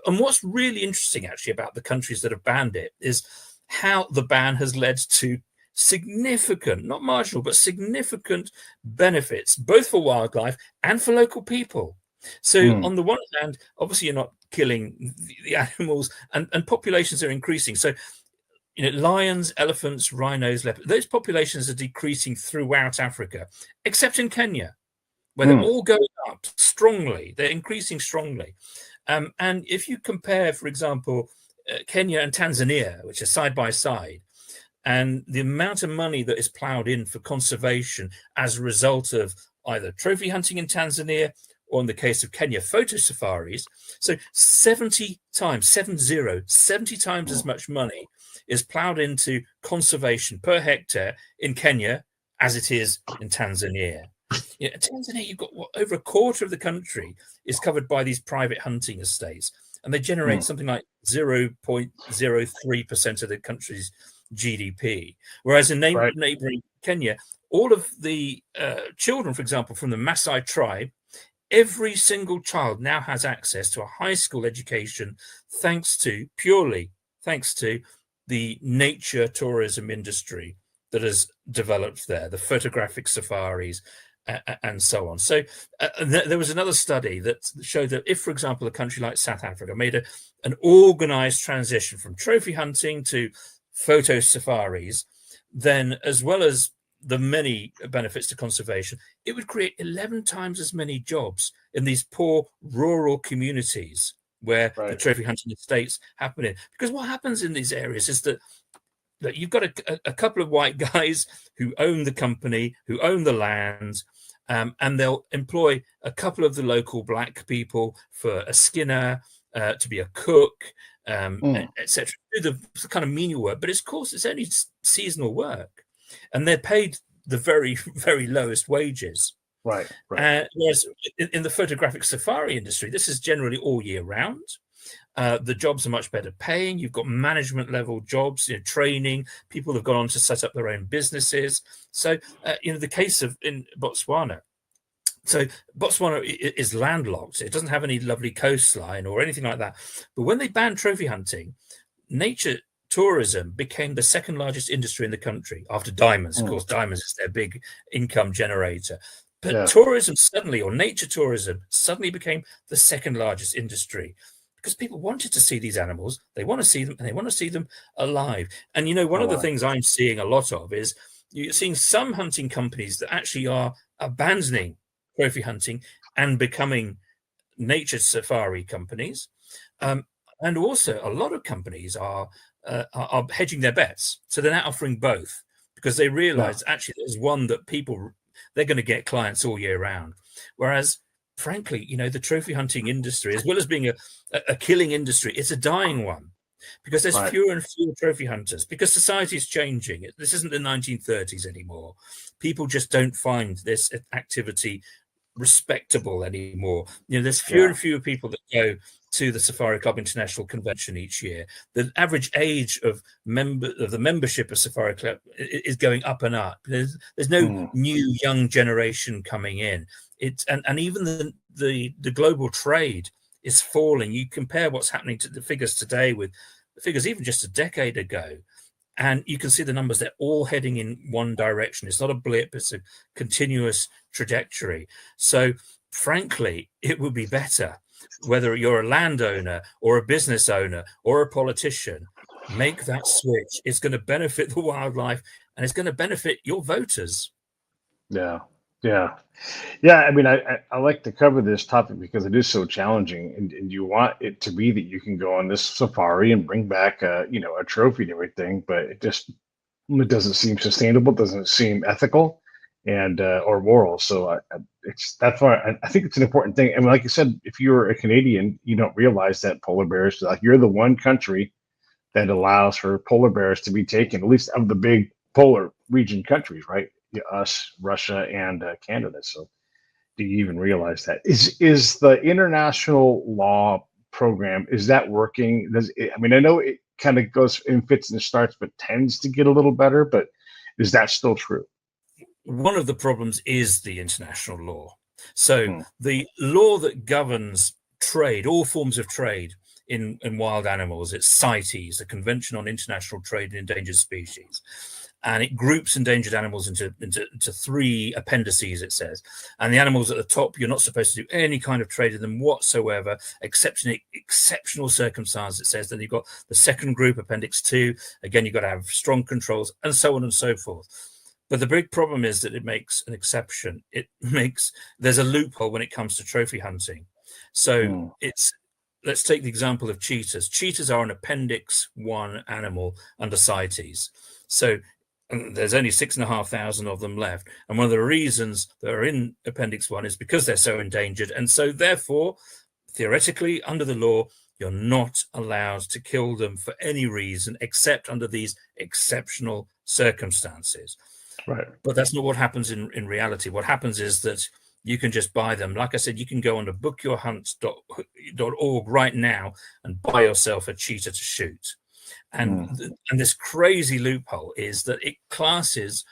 And what's really interesting actually about the countries that have banned it is how the ban has led to significant, not marginal, but significant benefits, both for wildlife and for local people. So on the one hand, obviously you're not killing the animals, and populations are increasing. So, you know, lions, elephants, rhinos, leopards, those populations are decreasing throughout Africa, except in Kenya, where they're all going up strongly. They're increasing strongly. And if you compare, for example, Kenya and Tanzania, which are side by side, and the amount of money that is ploughed in for conservation as a result of either trophy hunting in Tanzania or, in the case of Kenya, photo safaris. So 70 times as much money is ploughed into conservation per hectare in Kenya as it is in Tanzania. In Tanzania, you've got over a quarter of the country is covered by these private hunting estates, and they generate something like 0.03% of the country's GDP. Whereas in neighboring Kenya, all of the children, for example, from the Maasai tribe, every single child now has access to a high school education purely thanks to the nature tourism industry that has developed there, the photographic safaris, and so on. So there was another study that showed that if, for example, a country like South Africa made an organized transition from trophy hunting to photo safaris, then, as well as the many benefits to conservation, it would create 11 times as many jobs in these poor rural communities where the trophy hunting estates happen in. Because what happens in these areas is that you've got a couple of white guys who own the company, who own the land, and they'll employ a couple of the local black people for a skinner, to be a cook, etc. Do the kind of menial work, but of course it's only seasonal work, and they're paid the very, very lowest wages. Whereas in the photographic safari industry, this is generally all year round. The jobs are much better paying. You've got management level jobs, training. People have gone on to set up their own businesses. So, the case of in Botswana. So Botswana is landlocked. It doesn't have any lovely coastline or anything like that. But when they banned trophy hunting, nature tourism became the second largest industry in the country after diamonds. Of course, diamonds is their big income generator. But tourism suddenly, or nature tourism, suddenly became the second largest industry. Because people wanted to see these animals, they want to see them, and they want to see them alive. And one of the things I'm seeing a lot of is you're seeing some hunting companies that actually are abandoning trophy hunting and becoming nature safari companies. And also a lot of companies are hedging their bets. So they're now offering both because they realize actually there's one that they're going to get clients all year round. Whereas frankly, the trophy hunting industry, as well as being a killing industry, it's a dying one because there's fewer and fewer trophy hunters because society is changing. This isn't the 1930s anymore. People just don't find this activity respectable anymore. There's fewer and fewer people that go to the Safari Club International Convention each year. The average age of the membership of Safari Club is going up and up. There's no new young generation coming in. And even the global trade is falling. You compare what's happening to the figures today with the figures even just a decade ago, and you can see the numbers, they're all heading in one direction. It's not a blip, it's a continuous trajectory. So frankly, it would be better, whether you're a landowner or a business owner or a politician, make that switch. It's going to benefit the wildlife and it's going to benefit your voters. Yeah. I mean, I like to cover this topic because it is so challenging, and you want it to be that you can go on this safari and bring back a trophy and everything, but it doesn't seem sustainable, doesn't seem ethical, and or moral. So that's why I think it's an important thing. And like you said, if you're a Canadian, you don't realize that polar bears, like, you're the one country that allows for polar bears to be taken, at least of the big polar region countries, right? Us, Russia, and Canada. So do you even realize that? Is the international law program, is that working? I mean, I know it kind of goes in fits and starts, but tends to get a little better, but is that still true? One of the problems is the international law. So the law that governs trade, all forms of trade in wild animals, it's CITES, the Convention on International Trade in Endangered Species. And it groups endangered animals into three appendices, it says. And the animals at the top, you're not supposed to do any kind of trade in them whatsoever, except in exceptional circumstances, it says. Then you've got the second group, Appendix 2. Again, you've got to have strong controls, and so on and so forth. But the big problem is that it makes an exception. There's a loophole when it comes to trophy hunting. So let's take the example of cheetahs. Cheetahs are an Appendix 1 animal under CITES. So there's only 6,500 of them left. And one of the reasons they're in Appendix 1 is because they're so endangered. And so therefore, theoretically, under the law, you're not allowed to kill them for any reason except under these exceptional circumstances. Right. But that's not what happens in reality. What happens is that you can just buy them. Like I said, you can go on to bookyourhunt.org right now and buy yourself a cheetah to shoot. And this crazy loophole is that it classes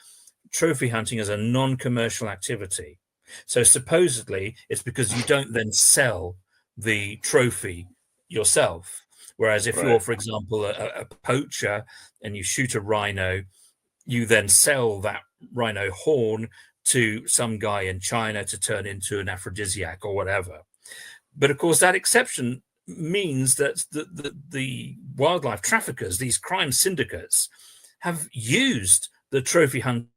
trophy hunting as a non-commercial activity. So supposedly it's because you don't then sell the trophy yourself. Whereas if you're, for example, a poacher and you shoot a rhino, you then sell that rhino horn to some guy in China to turn into an aphrodisiac or whatever. But of course, that exception means that the wildlife traffickers, these crime syndicates, have used the trophy hunting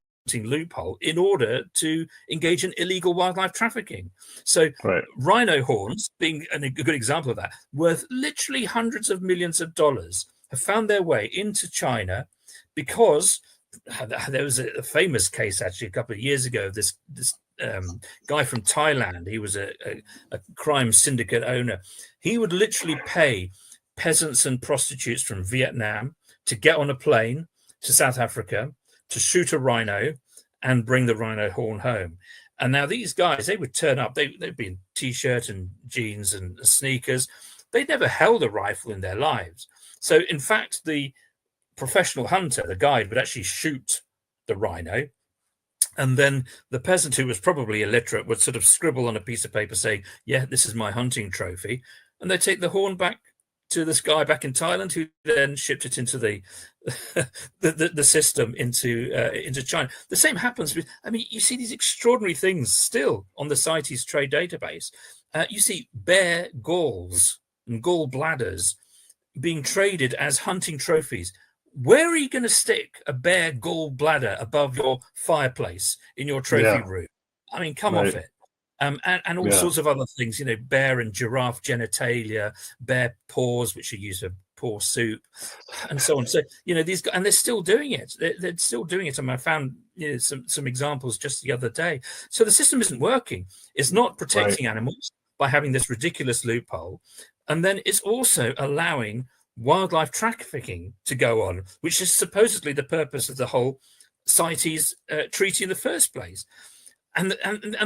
loophole in order to engage in illegal wildlife trafficking. So rhino horns, being a good example of that, worth literally hundreds of millions of dollars, have found their way into China because there was a famous case actually a couple of years ago of this guy from Thailand. He was a crime syndicate owner. He would literally pay peasants and prostitutes from Vietnam to get on a plane to South Africa to shoot a rhino and bring the rhino horn home. And now these guys, they would turn up. They'd be in T-shirt and jeans and sneakers. They'd never held a rifle in their lives. So in fact, the professional hunter, the guide, would actually shoot the rhino. And then the peasant, who was probably illiterate, would sort of scribble on a piece of paper saying, yeah, this is my hunting trophy. And they take the horn back to this guy back in Thailand, who then shipped it into the system into China. The same happens with, I mean, you see these extraordinary things still on the CITES trade database. You see bear galls and gall bladders being traded as hunting trophies. Where are you going to stick a bear gall bladder above your fireplace in your trophy room? I mean, come off it. And all sorts of other things, bear and giraffe genitalia, bear paws, which are used for paw soup, and so on. So, these guys, and they're still doing it. They're still doing it. And I found some examples just the other day. So the system isn't working. It's not protecting animals by having this ridiculous loophole. And then it's also allowing wildlife trafficking to go on, which is supposedly the purpose of the whole CITES treaty in the first place. And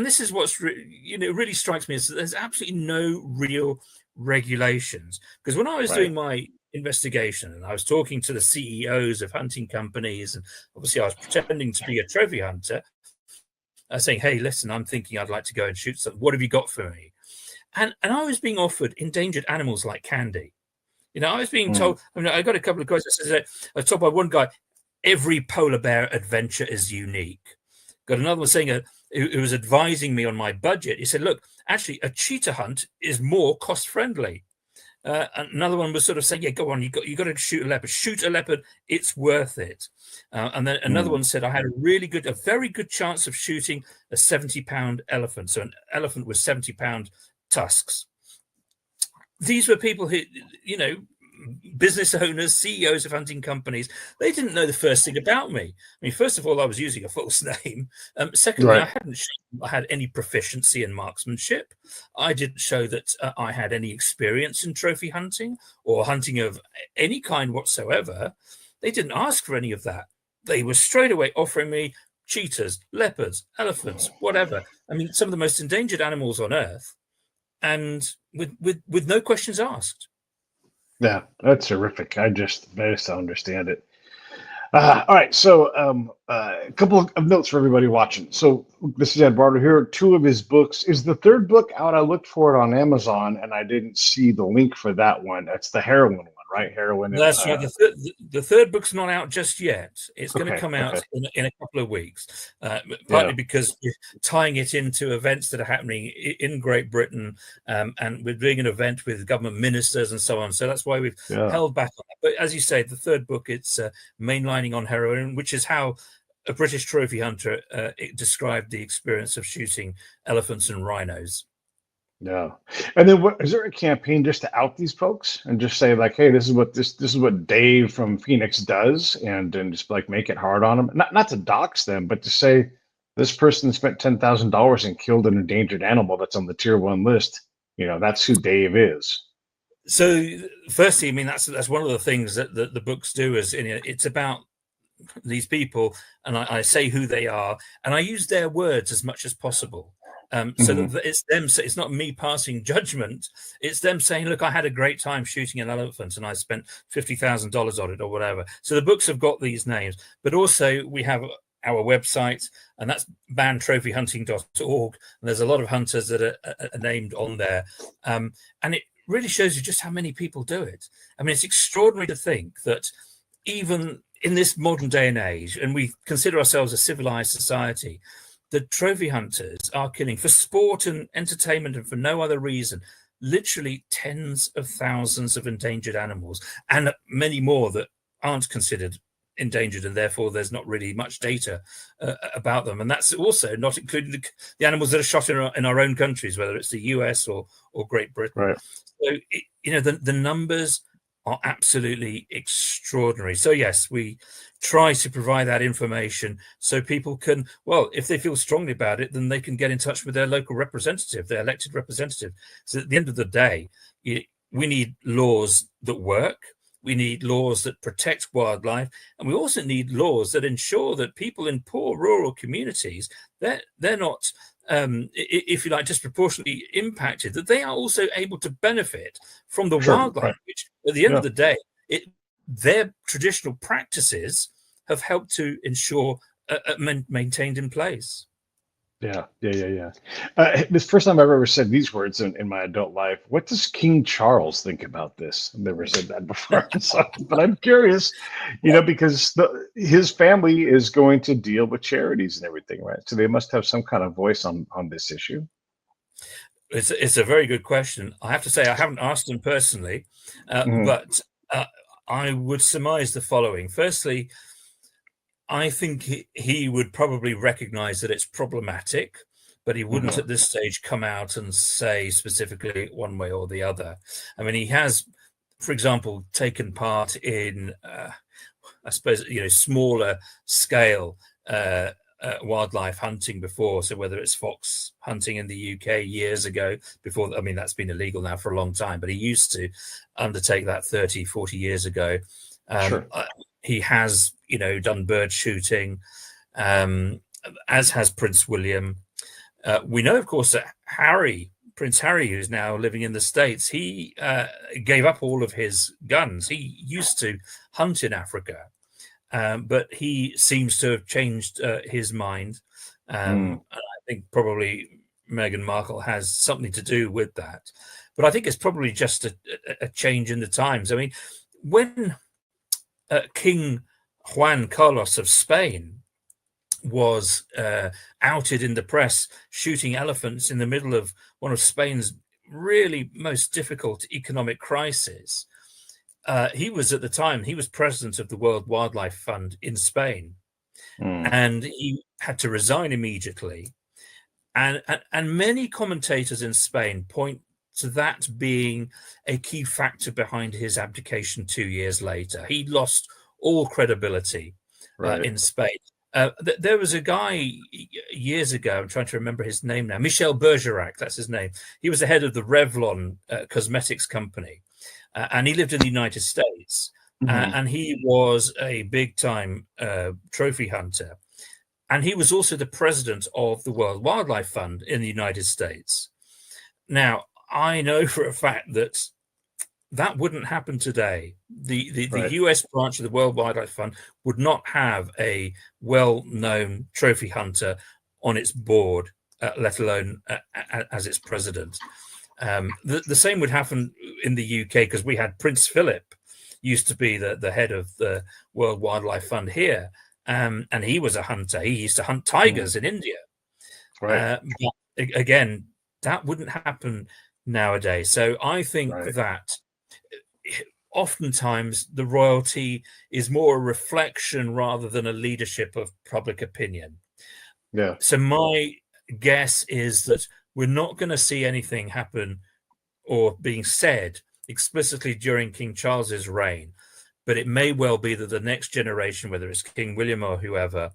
this is what's really strikes me, is that there's absolutely no real regulations. Because when I was Right. doing my investigation and I was talking to the CEOs of hunting companies, and obviously I was pretending to be a trophy hunter, saying, "Hey, listen, I'm thinking I'd like to go and shoot something. What have you got for me?" And I was being offered endangered animals like candy. I was being told. I mean, I got a couple of quotes that says, I was told by one guy, "Every polar bear adventure is unique." Got another one saying, who was advising me on my budget. He said, "Look, actually, a cheetah hunt is more cost friendly." Another one was sort of saying, "Yeah, go on, you got to shoot a leopard. Shoot a leopard, it's worth it." And then another one said, "I had a very good chance of shooting a 70-pound elephant. So an elephant with 70-pound tusks." These were people who, business owners, CEOs of hunting companies. They didn't know the first thing about me. I mean, first of all, I was using a false name. Secondly, Right. I had any proficiency in marksmanship. I didn't show that I had any experience in trophy hunting or hunting of any kind whatsoever. They didn't ask for any of that. They were straight away offering me cheetahs, leopards, elephants, whatever. I mean, some of the most endangered animals on earth, and with no questions asked. Yeah, that's horrific. I just don't understand it. All right, so a couple of notes for everybody watching. So this is Eduardo here. Two of his books. Is the third book out? I looked for it on Amazon and I didn't see the link for that one. That's the heroin one, right? Heroin. That's right. The third book's not out just yet. It's going to come out in a couple of weeks, partly because we're tying it into events that are happening in Great Britain, and we're doing an event with government ministers and so on. So that's why we've held back on that. But as you say, the third book, it's mainlining on heroin, which is how a British trophy hunter described the experience of shooting elephants and rhinos. Yeah, and then is there a campaign just to out these folks and just say like, hey, this is what Dave from Phoenix does, and just like make it hard on them, not to dox them, but to say this person spent $10,000 and killed an endangered animal that's on the tier 1 list. That's who Dave is. So, firstly, I mean that's one of the things that the books do is it's about these people, and I say who they are, and I use their words as much as possible. So that it's them. So it's not me passing judgment. It's them saying, "Look, I had a great time shooting an elephant, and I spent $50,000 on it, or whatever." So the books have got these names, but also we have our website, and that's bandtrophyhunting.org. And there's a lot of hunters that are named on there, and it really shows you just how many people do it. I mean, it's extraordinary to think that even in this modern day and age, and we consider ourselves a civilized society, the trophy hunters are killing for sport and entertainment and for no other reason, literally tens of thousands of endangered animals, and many more that aren't considered endangered, and therefore there's not really much data about them. And that's also not including the animals that are shot in our own countries, whether it's the US or Great Britain. Right. So, the numbers are absolutely extraordinary. So yes, we try to provide that information so people can, well, if they feel strongly about it, then they can get in touch with their local representative, their elected representative. So at the end of the day, we need laws that work. We need laws that protect wildlife, and we also need laws that ensure that people in poor rural communities, they're not, if you like, disproportionately impacted, that they are also able to benefit from the wildlife, which at the end of the day, their traditional practices have helped to ensure maintained in place. Yeah. This first time I've ever said these words in my adult life. What does King Charles think about this? I've never said that before, but I'm curious, because his family is going to deal with charities and everything, right? So they must have some kind of voice on this issue. It's a very good question. I have to say I haven't asked him personally, but I would surmise the following. Firstly, I think he would probably recognize that it's problematic, but he wouldn't at this stage come out and say specifically one way or the other. I mean, he has, for example, taken part in, I suppose, smaller scale wildlife hunting before. So whether it's fox hunting in the UK years ago before, I mean, that's been illegal now for a long time, but he used to undertake that 30, 40 years ago. He has, done bird shooting, as has Prince William. We know, of course, that Harry, Prince Harry, who's now living in the States, he gave up all of his guns. He used to hunt in Africa, but he seems to have changed his mind. And I think probably Meghan Markle has something to do with that. But I think it's probably just a change in the times. I mean, when King Juan Carlos of Spain was outed in the press shooting elephants in the middle of one of Spain's really most difficult economic crises, he was at the time, he was president of the World Wildlife Fund in Spain, and he had to resign immediately. And many commentators in Spain point to that being a key factor behind his abdication 2 years later. He lost all credibility in Spain. There was a guy years ago, I'm trying to remember his name now, Michel Bergerac, that's his name. He was the head of the Revlon cosmetics company, and he lived in the United States. And he was a big-time trophy hunter. And he was also the president of the World Wildlife Fund in the United States. Now, I know for a fact that that wouldn't happen today. The US branch of the World Wildlife Fund would not have a well-known trophy hunter on its board, let alone as its president. The same would happen in the UK, because we had Prince Philip, used to be the head of the World Wildlife Fund here. And he was a hunter. He used to hunt tigers in India. But again, that wouldn't happen nowadays. So I think that oftentimes the royalty is more a reflection rather than a leadership of public opinion. Yeah. So my guess is that we're not going to see anything happen or being said explicitly during King Charles's reign. But it may well be that the next generation, whether it's King William or whoever,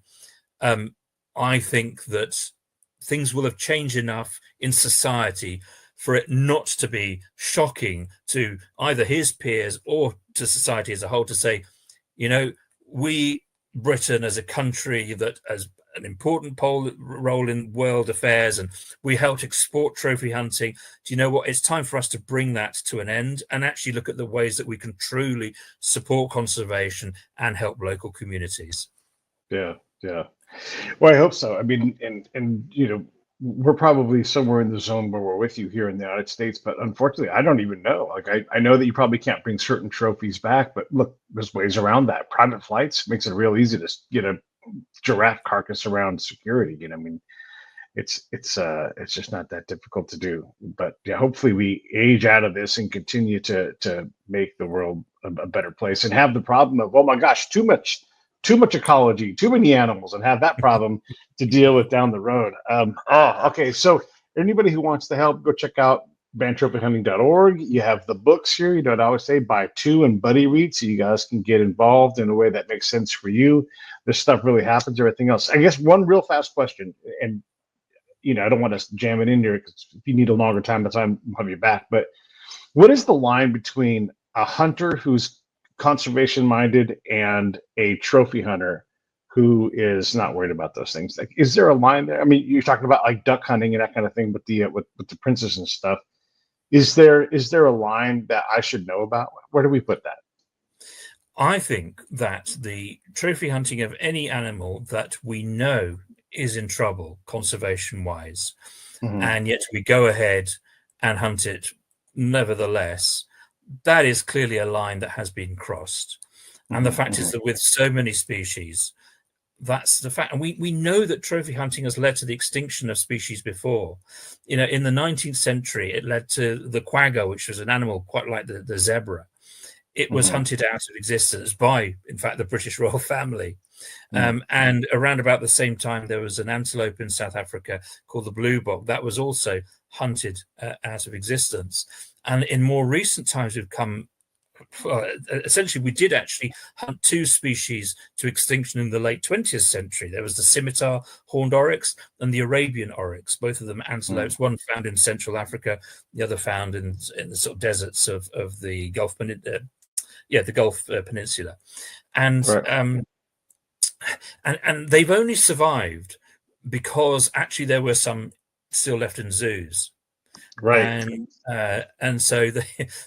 I think that things will have changed enough in society for it not to be shocking to either his peers or to society as a whole to say, you know, we, Britain as a country that has an important role in world affairs and we helped export trophy hunting. Do you know what? It's time for us to bring that to an end and actually look at the ways that we can truly support conservation and help local communities. Yeah. Well, I hope so. I mean, and you know, we're probably somewhere in the zone where we're with you here in the United States, but unfortunately, I don't even know. Like, I know that you probably can't bring certain trophies back, but look, there's ways around that. Private flights makes it real easy to get a giraffe carcass around security. You know, I mean, it's just not that difficult to do. But yeah, hopefully we age out of this and continue to make the world a better place and have the problem of, oh my gosh, too much ecology, too many animals, and have that problem to deal with down the road. Okay. So anybody who wants to help, go check out bandtrophyhunting.org. You have the books here. You know what I always say, buy two and buddy read, so you guys can get involved in a way that makes sense for you. This stuff really happens. Everything else. I guess one real fast question, and you know, I don't want to jam it in here because if you need a longer time, that's time I'll have you back. But what is the line between a hunter who's conservation minded and a trophy hunter who is not worried about those things? Like, is there a line there? I mean, you're talking about like duck hunting and that kind of thing with the with the princes and stuff. Is there a line that I should know about? Where do we put that? I think that the trophy hunting of any animal that we know is in trouble conservation wise, and yet we go ahead and hunt it nevertheless, that is clearly a line that has been crossed. And the fact is that with so many species, that's the fact. And we know that trophy hunting has led to the extinction of species before. You know, in the 19th century, it led to the quagga, which was an animal quite like the zebra. It was hunted out of existence by, in fact, the British royal family. And around about the same time, there was an antelope in South Africa called the blue bog that was also hunted out of existence. And in more recent times, we've come, essentially, we did actually hunt two species to extinction in the late 20th century. There was the scimitar horned oryx and the Arabian oryx, both of them antelopes, one found in Central Africa, the other found in the sort of deserts of the Gulf Peninsula. The Gulf Peninsula. And and they've only survived because actually there were some still left in zoos. Right. And so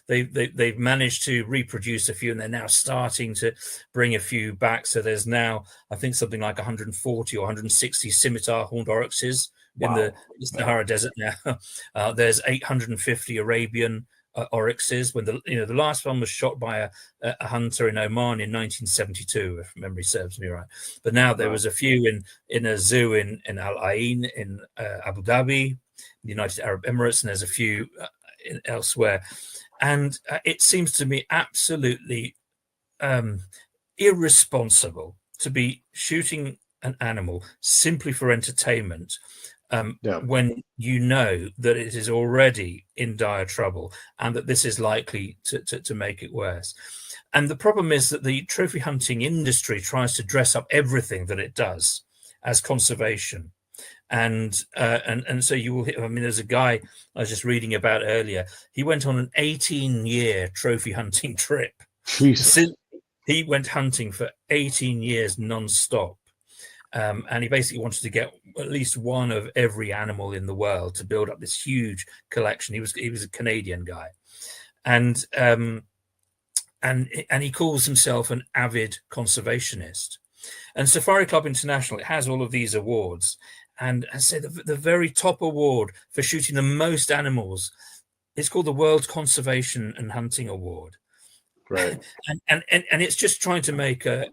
they've managed to reproduce a few, and they're now starting to bring a few back. So there's now, I think, something like 140 or 160 scimitar horned oryxes in the Sahara Desert now. There's 850 Arabian oryxes. When the last one was shot by a hunter in Oman in 1972, if memory serves me right. But now there was a few in a zoo in Al Ain in Abu Dhabi, the United Arab Emirates, and there's a few elsewhere. And it seems to me absolutely irresponsible to be shooting an animal simply for entertainment when you know that it is already in dire trouble and that this is likely to make it worse. And the problem is that the trophy hunting industry tries to dress up everything that it does as conservation. And so you will, I mean, there's a guy I was just reading about earlier. He went on an 18-year trophy hunting trip. He went hunting for 18 years non-stop. And he basically wanted to get at least one of every animal in the world to build up this huge collection. He was a Canadian guy, and he calls himself an avid conservationist. And Safari Club International, it has all of these awards, and I say the very top award for shooting the most animals, it's called the World Conservation and Hunting Award. Right. And it's just trying to make a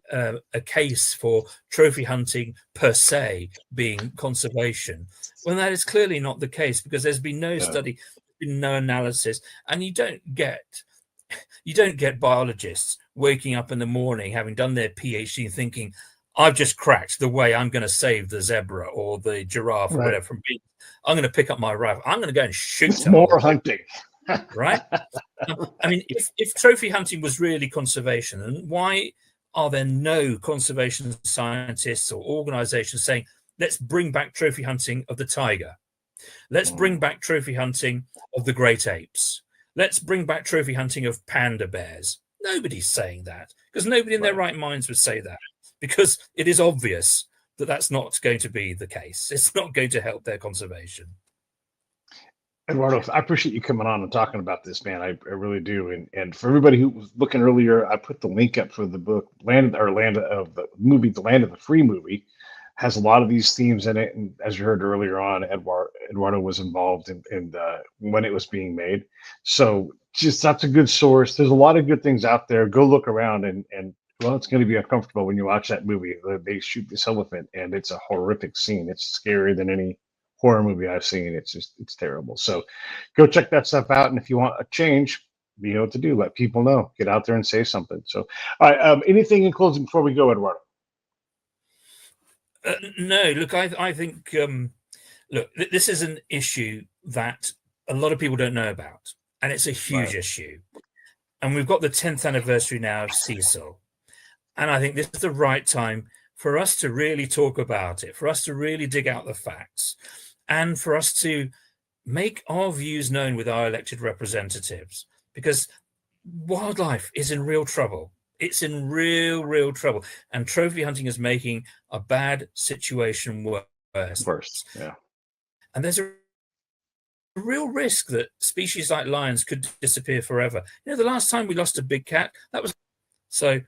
case for trophy hunting per se being conservation, when that is clearly not the case, because there's been no study, been no analysis, and you don't get biologists waking up in the morning having done their PhD thinking, I've just cracked the way I'm going to save the zebra or the giraffe or whatever from being. I'm going to pick up my rifle. I'm going to go and shoot more hunting. Right? I mean, if trophy hunting was really conservation, then why are there no conservation scientists or organizations saying, let's bring back trophy hunting of the tiger? Let's bring back trophy hunting of the great apes. Let's bring back trophy hunting of panda bears. Nobody's saying that, because nobody in their right minds would say that, because it is obvious that that's not going to be the case. It's not going to help their conservation. Eduardo, I appreciate you coming on and talking about this, man. I really do. And for everybody who was looking earlier, I put the link up for the book, Land of the movie, The Land of the Free movie, has a lot of these themes in it. And as you heard earlier on, Eduardo was involved in when it was being made. So just that's a good source. There's a lot of good things out there. Go look around and well, it's going to be uncomfortable when you watch that movie. They shoot this elephant and it's a horrific scene. It's scarier than any horror movie I've seen. It's terrible. So go check that stuff out. And if you want a change, you know what to do. Let people know. Get out there and say something. So, all right. Anything in closing before we go, Eduardo? No, look, I think, look, this is an issue that a lot of people don't know about, and it's a huge issue. And we've got the 10th anniversary now of Cecil. And I think this is the right time for us to really talk about it, for us to really dig out the facts, and for us to make our views known with our elected representatives, because wildlife is in real trouble. It's in real trouble. And trophy hunting is making a bad situation worse. Yeah. And there's a real risk that species like lions could disappear forever. You know, the last time we lost a big cat, that was... So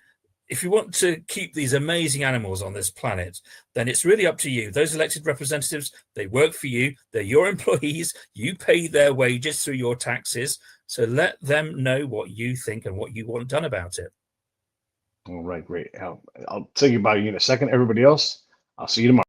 if you want to keep these amazing animals on this planet, then it's really up to you. Those elected representatives, they work for you. They're your employees. You pay their wages through your taxes. So let them know what you think and what you want done about it. All right, great. I'll tell you about you in a second. Everybody else, I'll see you tomorrow.